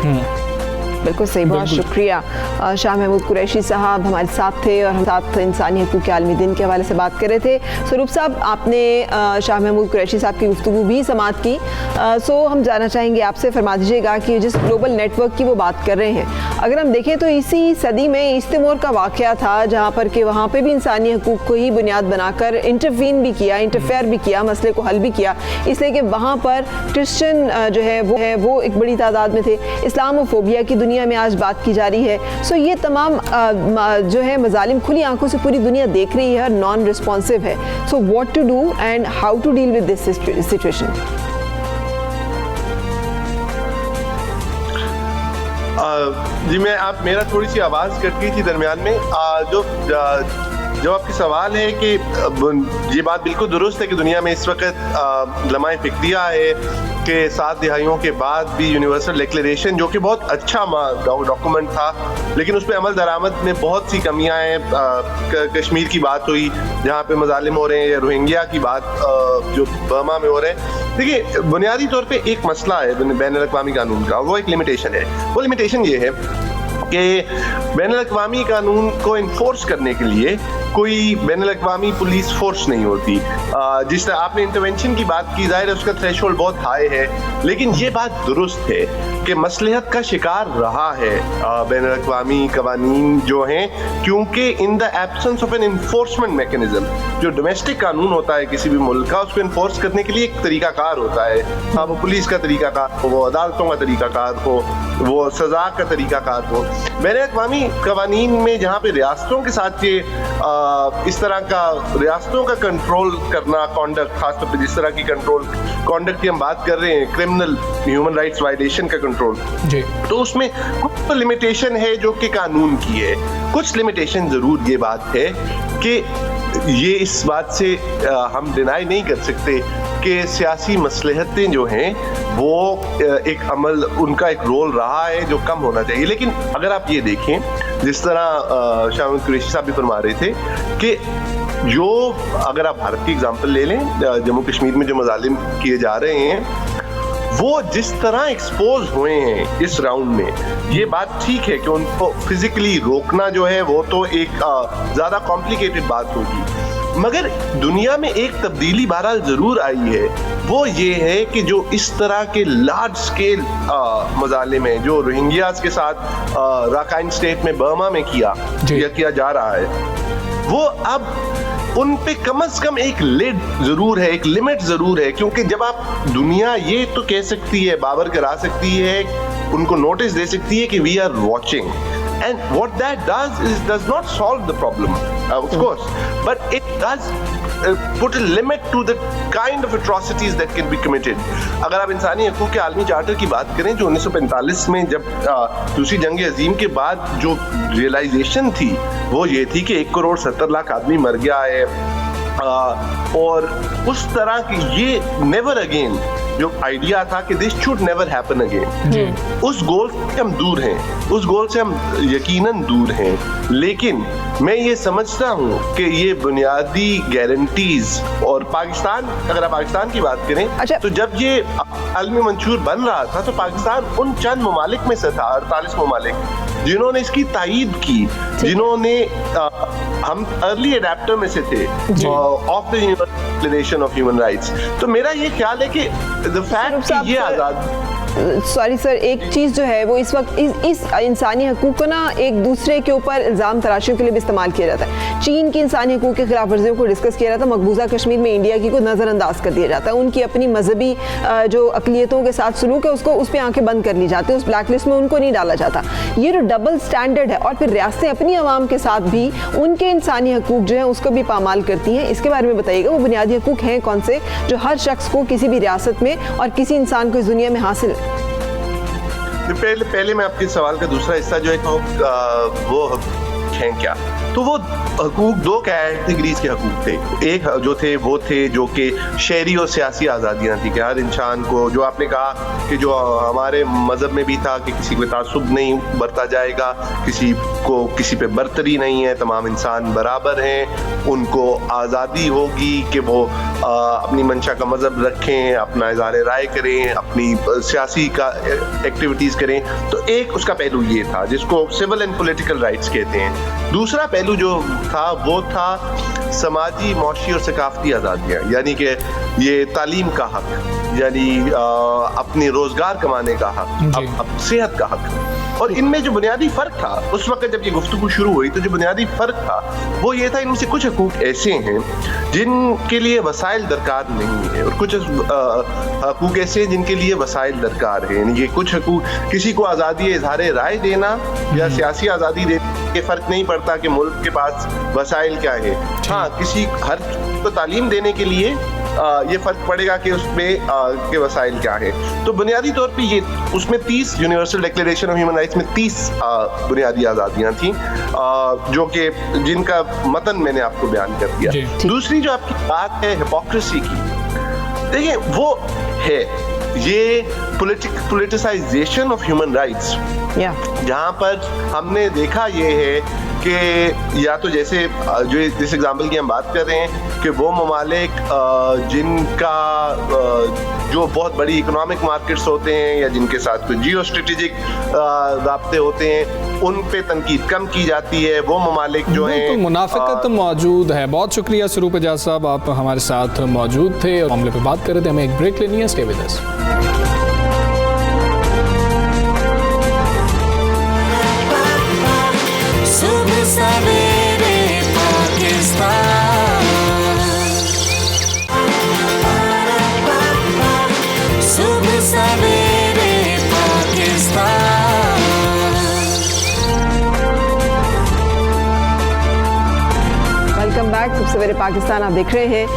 बिल्कुल सही, बहुत शुक्रिया। शाह महमूद कुरैशी साहब हमारे साथ थे और हम साथ इंसानी हकूक़ के आलमी दिन के हवाले से बात कर रहे थे। स्वरूप साहब, आपने शाह महमूद कुरैशी साहब की गुफ्तगू भी समाअत की, सो हम जानना चाहेंगे आपसे, फरमा दीजिएगा कि जिस ग्लोबल नेटवर्क की वो बात कर रहे हैं, अगर हम देखें तो इसी सदी में ईस्ट तिमोर का वाक़या था जहाँ पर कि वहाँ पर भी इंसानी हकूक़ को ही बुनियाद बनाकर इंटरवीन भी किया, इंटरफेयर भी किया, मसले को हल भी किया, इसलिए कि वहाँ पर क्रिश्चियन जो है वो एक बड़ी तादाद में थे। इस्लामोफोबिया की दुनिया में आज बात की जा रही है। सो ये तमाम जो है मजालिम खुली आंखों से पूरी दुनिया देख रही है और नॉन रिस्पॉन्सिव है। So what to do and how to deal with this situation? जी, मैं आप मेरा थोड़ी सी आवाज़ कट गई थी दरमियान में। जो आपकी सवाल है कि ये बात बिल्कुल दुरुस्त है कि दुनिया में इस वक्त लम्हा फिक्रिया है कि 7 दिहाइयों के बाद भी यूनिवर्सल डिक्लेरेशन, जो कि बहुत अच्छा डॉक्यूमेंट था, लेकिन उस पर अमल दरामद में बहुत सी कमियां हैं। कश्मीर की बात हुई जहाँ पे मजालिम हो रहे हैं, या रोहिंग्या की बात जो बर्मा में हो रहे हैं। देखिए, बुनियादी तौर पे एक मसला है बैनुल-अक़वामी कानून का, वो एक लिमिटेशन है। वो लिमिटेशन ये है कि बैनुल-अक़वामी कानून को इन्फोर्स करने के लिए कोई बैनुल-अक़वामी पुलिस फोर्स नहीं होती। जिस तरह आपने इंटरवेंशन की बात की, जाहिर है उसका थ्रेशोल्ड बहुत हाई है, लेकिन ये बात दुरुस्त है कि मसलहत का शिकार रहा है बैनुल-अक़वामी कवानीन जो हैं, क्योंकि in the absence of an enforcement mechanism, जो डोमेस्टिक कानून होता है किसी भी मुल्क का, उसको इन्फोर्स करने के लिए एक तरीकाकार होता है। वो पुलिस का तरीकाकार हो, वो अदालतों का तरीकाकार हो, वो सजा का तरीकाकार हो। बैनुल-अक़वामी कवानीन में जहाँ पे रियासतों के साथ ये इस तरह का रियासतों का कंट्रोल करना, कॉन्डक्ट, खासतौर पर जिस तरह की कंट्रोल कॉन्डक्ट की हम बात कर रहे हैं, क्रिमिनल ह्यूमन राइट्स वायलेशन का कंट्रोल, तो उसमें कुछ तो लिमिटेशन है जो कि कानून की है। कुछ लिमिटेशन जरूर ये बात है कि ये इस बात से हम डिनाई नहीं कर सकते कि सियासी मसलहतें जो हैं वो एक अमल, उनका एक रोल रहा है जो कम होना चाहिए। लेकिन अगर आप ये देखें, जिस तरह शाह महमूद कुरैशी साहब भी फरमा रहे थे कि जो, अगर आप भारत की एग्जांपल ले लें, जम्मू कश्मीर में जो मजालिम किए जा रहे हैं वो जिस तरह एक्सपोज हुए हैं इस राउंड में, ये बात ठीक है कि उनको फिजिकली रोकना जो है वो तो एक ज़्यादा कॉम्प्लिकेटेड बात होगी, मगर दुनिया में एक तब्दीली बहरहाल ज़रूर आई है। वो ये है कि जो इस तरह के लार्ज स्केल मजालिम हैं, जो रोहिंग्यास के साथ राखाइन स्टेट में बर्मा में किया जा रहा है, वो अब उन पे कम से कम एक लिड जरूर है, एक लिमिट जरूर है, क्योंकि जब आप दुनिया ये तो कह सकती है, बाबर करा सकती है, उनको नोटिस दे सकती है कि we are watching, and what that does not solve the problem, of course, but it does put a limit to the kind of atrocities that can be committed. अगर आप इंसानी हकूक़ के आलमी चार्टर की बात करें, जो 1945 में जब दूसरी जंग अजीम के बाद जो रियलाइजेशन थी वो ये थी कि 1,70,00,000 आदमी मर गया है, और उस तरह की ये नेवर अगेन जो आइडिया था कि this should never happen again, उस गोल से हम दूर हैं, उस गोल से हम यकीनन दूर हैं। लेकिन मैं ये समझता हूँ कि ये बुनियादी गारंटीज, और पाकिस्तान, अगर आप पाकिस्तान की बात करें, तो जब ये आलमी मंशूर बन रहा था तो पाकिस्तान उन चंद ममालिक में से था, 48 ममालिक, जिन्होंने इसकी तायीद की, जिन्होंने हम अर्ली अडेप्टर में से थे of the universal declaration of human rights. तो मेरा ये ख्याल है कि द फैक्ट कि ये आज़ाद सॉरी सर, एक चीज़ जो है वो इस वक्त इस इंसानी हकूक़ को ना एक दूसरे के ऊपर इल्ज़ाम तराशियों के लिए भी इस्तेमाल किया जाता है। चीन की इंसानी हकूक़ की खिलाफ वर्जियों को डिस्कस किया जाता है, मकबूजा कश्मीर में इंडिया की को नज़रअंदाज कर दिया जाता है, उनकी अपनी मजहबी जो अक़लियतों के साथ सलूक है उसको, उस पर आंखें बंद कर ली जाती है, उस ब्लैक लिस्ट में उनको नहीं डाला जाता। ये जो डबल स्टैंडर्ड है, और फिर रियासतें अपनी आवाम के साथ भी उनके इंसानी हकूक़ जो है उसको भी पामाल करती हैं, इसके बारे में बताइएगा। वो बुनियादी हकूक़ हैं कौन से जो हर शख्स को किसी भी रियासत में और किसी इंसान को इस दुनिया में हासिल है? पहले मैं आपके सवाल का दूसरा हिस्सा जो है वो हैं क्या, तो वो हकूक दो कैटेगरीज के हकूक थे। एक जो थे वो थे जो कि शहरी और सियासी आज़ादियाँ थी कि हर इंसान को, जो आपने कहा कि जो हमारे मज़हब में भी था कि किसी को तासुब नहीं बरता जाएगा, किसी को किसी पे बर्तरी नहीं है, तमाम इंसान बराबर हैं, उनको आज़ादी होगी कि वो अपनी मंशा का मज़हब रखें, अपना इज़हार राय करें, अपनी सियासी का एक्टिविटीज़ करें। तो एक उसका पहलू ये था जिसको सिविल एंड पॉलिटिकल राइट्स कहते हैं। दूसरा पहलू जो था वो था समाजी, मौशी और सकाफती आज़ादियाँ, यानी कि ये तालीम का हक, यानी अपने रोज़गार कमाने का हक, सेहत का हक। और इनमें जो बुनियादी फ़र्क था उस वक्त जब ये गुफ्तगू शुरू हुई, तो जो बुनियादी फ़र्क था वो ये था, इनमें से कुछ हकूक़ ऐसे हैं जिनके लिए वसाइल दरकार नहीं है, और कुछ हकूक़ ऐसे हैं जिनके लिए वसाइल दरकार है। यानी ये कुछ हकूक़, किसी को आज़ादी इज़हार राय देना या सियासी आज़ादी देने के फ़र्क नहीं पड़ता कि मुल्क के पास वसाइल क्या है। हाँ, किसी हर को तालीम देने के लिए ये फ़र्क पड़ेगा कि उसमें के वसाइल क्या है। तो बुनियादी तौर पे ये उसमें 30 universal declaration of human rights में 30 बुनियादी आज़ादियाँ थी, जो कि जिनका मतन मैंने आपको बयान कर दिया। दूसरी जो आपकी बात है हिपोक्रेसी की, देखिए वो है ये पोलिटिसाइजेशन ऑफ ह्यूमन राइट्स, जहाँ पर हमने देखा ये है कि या तो जैसे जो जिस एग्जाम्पल की हम बात कर रहे हैं कि वो ममालिक जिनका जो बहुत बड़ी इकोनॉमिक मार्केट्स होते हैं या जिनके साथ कोई जियो स्ट्रेटेजिक राब्ते होते हैं, उन पे तनकीद कम की जाती है। वो ममालिक जो हैं मुनाफिकत मौजूद है। बहुत शुक्रिया स्वरूप एजाज साहब, आप हमारे साथ मौजूद थे और मामले पे बात कर रहे थे। हमें एक ब्रेक लेनी है, स्टे विद अस। सुबह सवेरे पाकिस्तान, सुबह सवेरे पाकिस्तान। वेलकम बैक, सबसे सवेरे पाकिस्तान आप देख रहे हैं।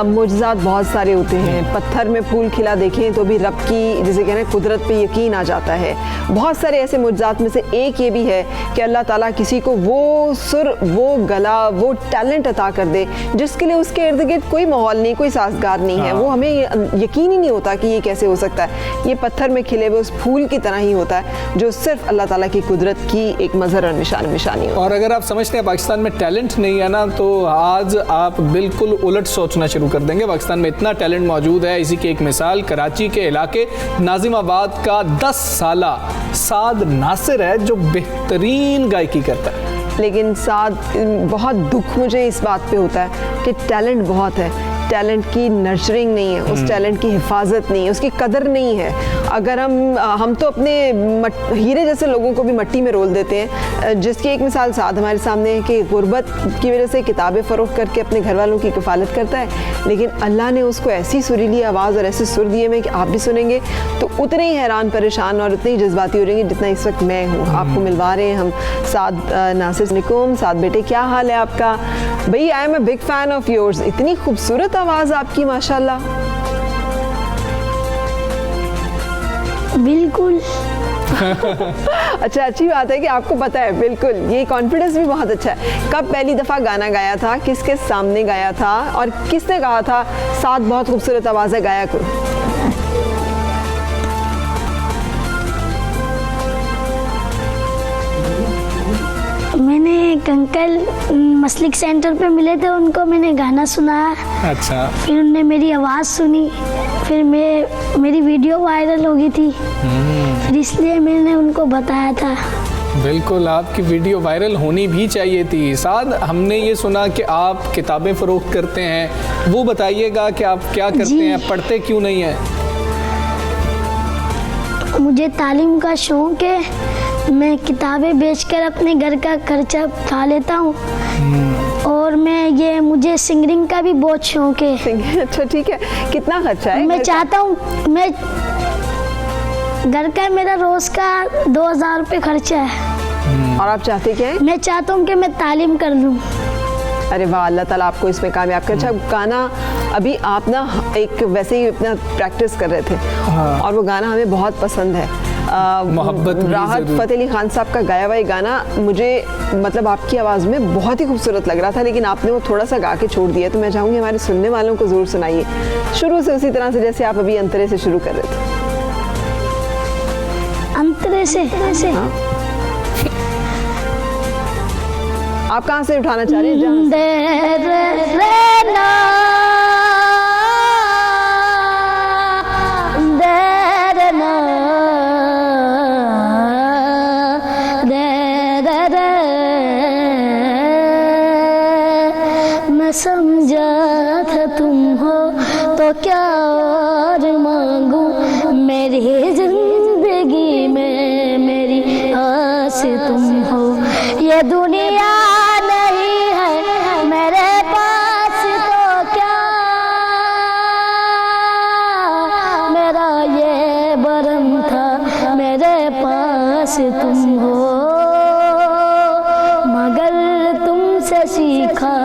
मुजज़ात बहुत सारे होते हैं, पत्थर में फूल खिला देखें तो भी रब की, जिसे कहते हैं, कुदरत पे यकीन आ जाता है। बहुत सारे ऐसे मुजज़ात में से एक ये भी है कि अल्लाह ताला किसी को वो सुर, वो गला, वो टैलेंट अता कर दे जिसके लिए उसके इर्द गिर्द कोई माहौल नहीं, कोई साजगार नहीं है। वो हमें यकीन ही नहीं होता कि ये कैसे हो सकता है। ये पत्थर में खिले हुए उस फूल की तरह ही होता है जो सिर्फ अल्लाह ताला की कुदरत की एक मज़हर और निशानी हो। और अगर आप समझते हैं पाकिस्तान में टैलेंट नहीं है ना, तो आज आप बिल्कुल उलट सोचना शुरू कर देंगे। पाकिस्तान में इतना टैलेंट मौजूद है। इसी की एक मिसाल कराची के इलाके नाजिमाबाद का 10 साला साद नासिर है जो बेहतरीन गायकी करता है। लेकिन साद, बहुत दुख मुझे इस बात पे होता है कि टैलेंट बहुत है, टैलेंट की नर्चरिंग नहीं है, उस टैलेंट की हिफाजत नहीं है, उसकी कदर नहीं है। अगर हम तो अपने हीरे जैसे लोगों को भी मट्टी में रोल देते हैं, जिसकी एक मिसाल साथ हमारे सामने है कि गुर्बत की वजह से किताबें फ़रोख्त करके अपने घर वालों की किफ़ालत करता है, लेकिन अल्लाह ने उसको ऐसी सुरीली आवाज़ और ऐसे सुर दिए में कि आप भी सुनेंगे तो उतने ही हैरान परेशान और उतने ही जज्बाती हो रहेंगे जितना इस वक्त मैं हूँ। आपको मिलवा रहे हैं हम साद नासिर निकुम। साद बेटे, क्या हाल है आपका? भाई, I am a big fan of yours. इतनी खूबसूरत आवाज़ आपकी, माशाल्लाह। बिल्कुल। अच्छा, अच्छी बात है कि आपको पता है। बिल्कुल, ये कॉन्फिडेंस भी बहुत अच्छा है। कब पहली दफ़ा गाना गाया था, किसके सामने गाया था और किसने कहा था साद बहुत खूबसूरत आवाज़ है, गाया करो? मैंने एक अंकल मसलिक सेंटर पे मिले थे, उनको मैंने गाना सुनाया। अच्छा। फिर उनने मेरी आवाज़ सुनी, फिर मेरी वीडियो वायरल हो गई थी, फिर इसलिए मैंने उनको बताया था। बिल्कुल, आपकी वीडियो वायरल होनी भी चाहिए थी। साद, हमने ये सुना कि आप किताबें फ़रोख्त करते हैं, वो बताइएगा कि आप क्या करते हैं, पढ़ते क्यों नहीं हैं? मुझे तालीम का शौक़ है, मैं किताबें बेचकर अपने घर का खर्चा उठा लेता हूँ, और मुझे सिंगिंग का भी बहुत शौक़ है। अच्छा, ठीक है। कितना खर्चा है? मैं चाहता हूँ, मैं घर का मेरा रोज़ का 2000 रुपये खर्चा है। और आप चाहते क्या है? मैं चाहता हूँ कि मैं तालीम कर लूँ। अरे वाह, अल्लाह ताला आपको इसमें कामयाब करे। अच्छा, गाना अभी आप ना एक वैसे ही अपना प्रैक्टिस कर रहे थे, और वो गाना हमें बहुत पसंद है, मोहब्बत। राहत फ़तेह अली खान साहब का गाया हुआ ये गाना मुझे मतलब आपकी आवाज़ में बहुत ही खूबसूरत लग रहा था, लेकिन आपने वो थोड़ा सा गा के छोड़ दिया। तो मैं चाहूँगी हमारे सुनने वालों को ज़रूर सुनाइए, शुरू से उसी तरह से जैसे आप अभी अंतरे से शुरू कर रहे थे। अंतरे से? हाँ। आप कहाँ से उठाना चाह रहे हैं? जहाँ मैं समझा था तुम हो तो क्या और मांगू, मेरी जिंदगी में मेरी आस तुम हो। ये दुनिया नहीं है मेरे पास तो क्या, मेरा ये बरम था मेरे पास तुम हो। मगर तुमसे सीखा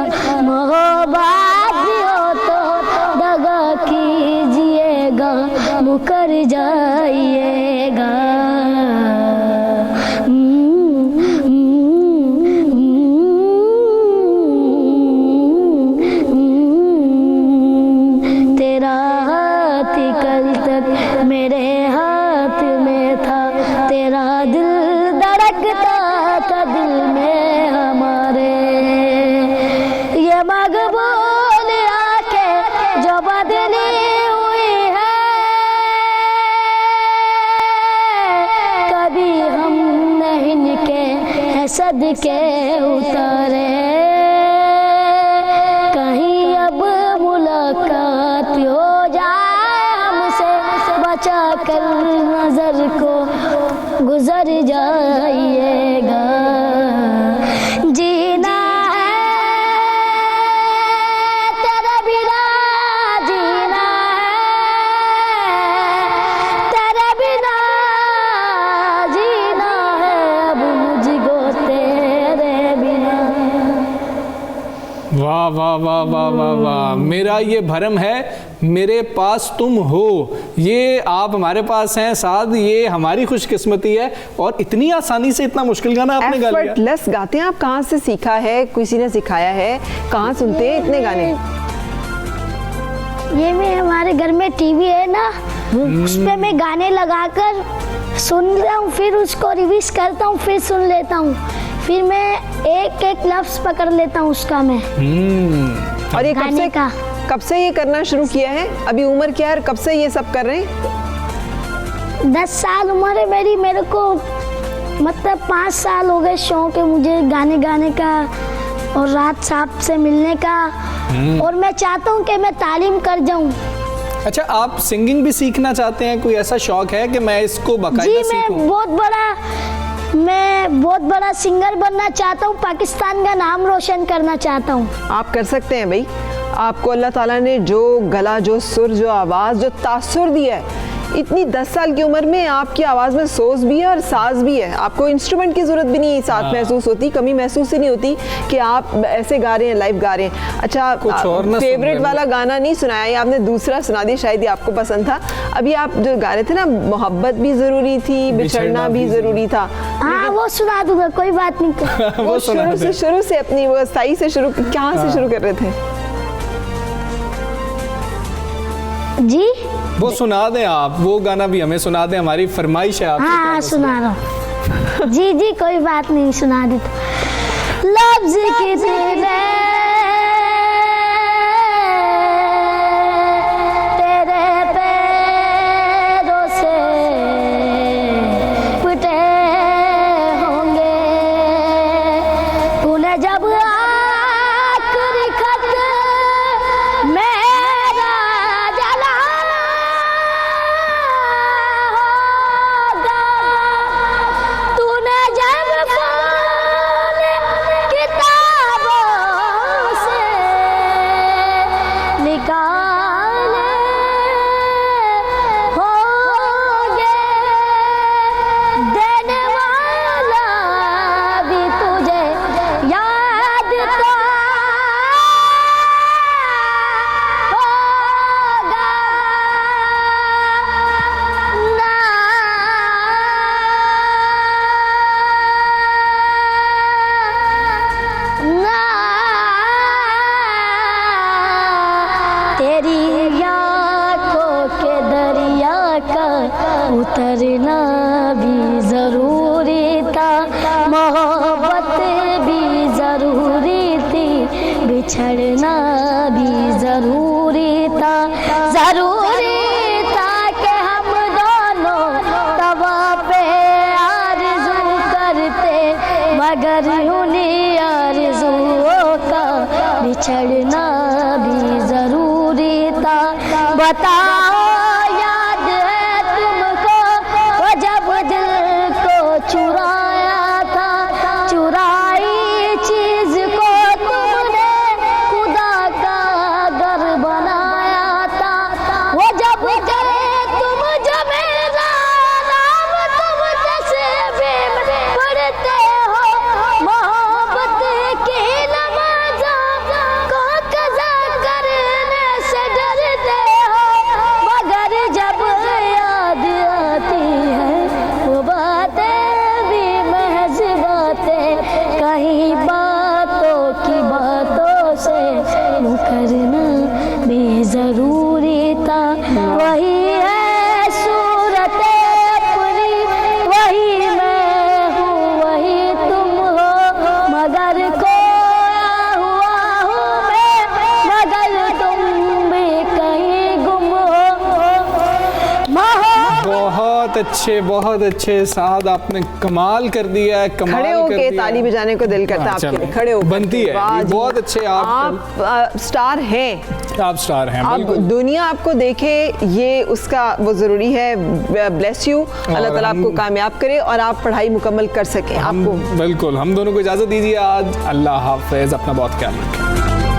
मोहब्बत हो तो दगा कीजिएगा, मुकर जाइएगा। तेरा हाथ कल तक मेरे हाथ में था, तेरा दिल धड़कता था दिल में हमारे। ये मकबूल आंखें जो बदली हुई है, कभी हम नहीं इनके सदके उतारे। कहीं अब मुलाकात हो जाए हमसे, बचा कर नजर को गुजर जाइएगा। जीना है तेरे बिना, जीना है तेरे बिना, जीना है अब मुझको तेरे बिना। वाह वाह वाह वाह वाह वाह। मेरा ये भरम है मेरे पास तुम हो, ये आप हमारे पास हैं साद, ये हमारी खुशकिस्मती है। और इतनी आसानी से इतना मुश्किल गाना आपने गा लिया। एफर्टलेस गाते हैं आप। कहाँ से सीखा है? किसी ने सिखाया है? कहाँ सुनते हैं इतने गाने? ये मैं हमारे घर में टीवी है ना, उस पे मैं गाने लगाकर सुनता हूँ, फिर उसको रिवीज करता हूँ, फिर सुन लेता हूँ, फिर मैं एक एक लफ्ज पकड़ लेता हूँ उसका मैं। और ये कब से ये करना शुरू किया है? अभी उम्र क्या है और कब से ये सब कर रहे हैं? 10 साल उम्र है मेरी। मेरे को मतलब 5 साल हो गए शौक है मुझे गाने गाने का और रात साहब से मिलने का, और मैं चाहता हूँ कि मैं तालीम कर जाऊँ। अच्छा, आप सिंगिंग भी सीखना चाहते हैं? कोई ऐसा शौक है कि मैं इसको बाकायदा सीखूं? मैं बहुत बड़ा सिंगर बनना चाहता हूँ, पाकिस्तान का नाम रोशन करना चाहता हूँ। आप कर सकते हैं भाई। आपको अल्लाह ताला ने जो गला, जो सुर, जो आवाज़, जो तासुर दिया है, इतनी 10 साल की उम्र में आपकी आवाज़ में सोज भी है और साज भी है। आपको इंस्ट्रूमेंट की ज़रूरत भी नहीं साथ महसूस होती, कमी महसूस ही नहीं होती कि आप ऐसे गा रहे हैं, लाइव गा रहे हैं। अच्छा, फेवरेट वाला गाना नहीं सुनाया, ये आपने दूसरा सुना दिया, शायद ये आपको पसंद था। अभी आप जो गा रहे थे ना, मोहब्बत भी ज़रूरी थी, बिछड़ना भी ज़रूरी था। हाँ, वो सुना दूंगा, कोई बात नहीं। वो शुरू से अपनी वो स्थाई से शुरू, कहाँ से शुरू कर रहे थे जी? वो सुना दें आप, वो गाना भी हमें सुना दें, हमारी फरमाइश है आपसे। हाँ, सुना रहा हूँ। जी जी, कोई बात नहीं, सुना देता। लफ्ज कितने तेरे पैरों से पिटे होंगे, तूने जब आखिरी खत मेरा जलाना होगा, तूने जब किताबों से निकाले होंगे, देने वाला भी तुझे याद तो होगा ना। ना तेरी आँखों के दरिया का उतरना भी जरूरी था, मोहब्बत भी जरूरी थी, बिछड़ना भी जरूरी था, जरूरी था कि हम दोनों तवा पे आरज़ू करते, मगर उन्हीं आरज़ुओं का बिछड़ना भी जरूरी था। बताओ याद है तुमको वो जब दिल को चुराया था, चुराई चीज को तुमने खुदा का घर बनाया था, वो जब गए तुम जो मेरा नाम तुम तस्वीर पढ़ते हो, मोहब्बत की नमाज़ों को कज़ा करने से डरते हो, मगर जब याद आती है वो बातें भी महज बातें, कहीं बातों की बातों से मुकरना भी जरूरी था। वही है सूरत अपनी, वही मैं हूँ वही तुम हो, मगर खोया हुआ हूँ मैं, मगर तुम भी कहीं गुम हो। बहुत अच्छे साद, आपने कमाल कर दिया है, कमाल खड़े कर होके दिया। ताली बजाने को दिल करता है आपके लिए, खड़े होकर बनती है, वाह जी। बहुत अच्छे आप स्टार हैं, आप स्टार हैं, अब बिल्कुल। दुनिया आपको देखे ये उसका वो ज़रूरी है। ब्लेस यू, अल्लाह ताला आपको कामयाब करे और आप पढ़ाई मुकम्मल कर सकें। आपको बिल्कुल, हम दोनों को इजाज़त दीजिए आज। अल्लाह हाफ़िज़, अपना बहुत ख्याल रखें।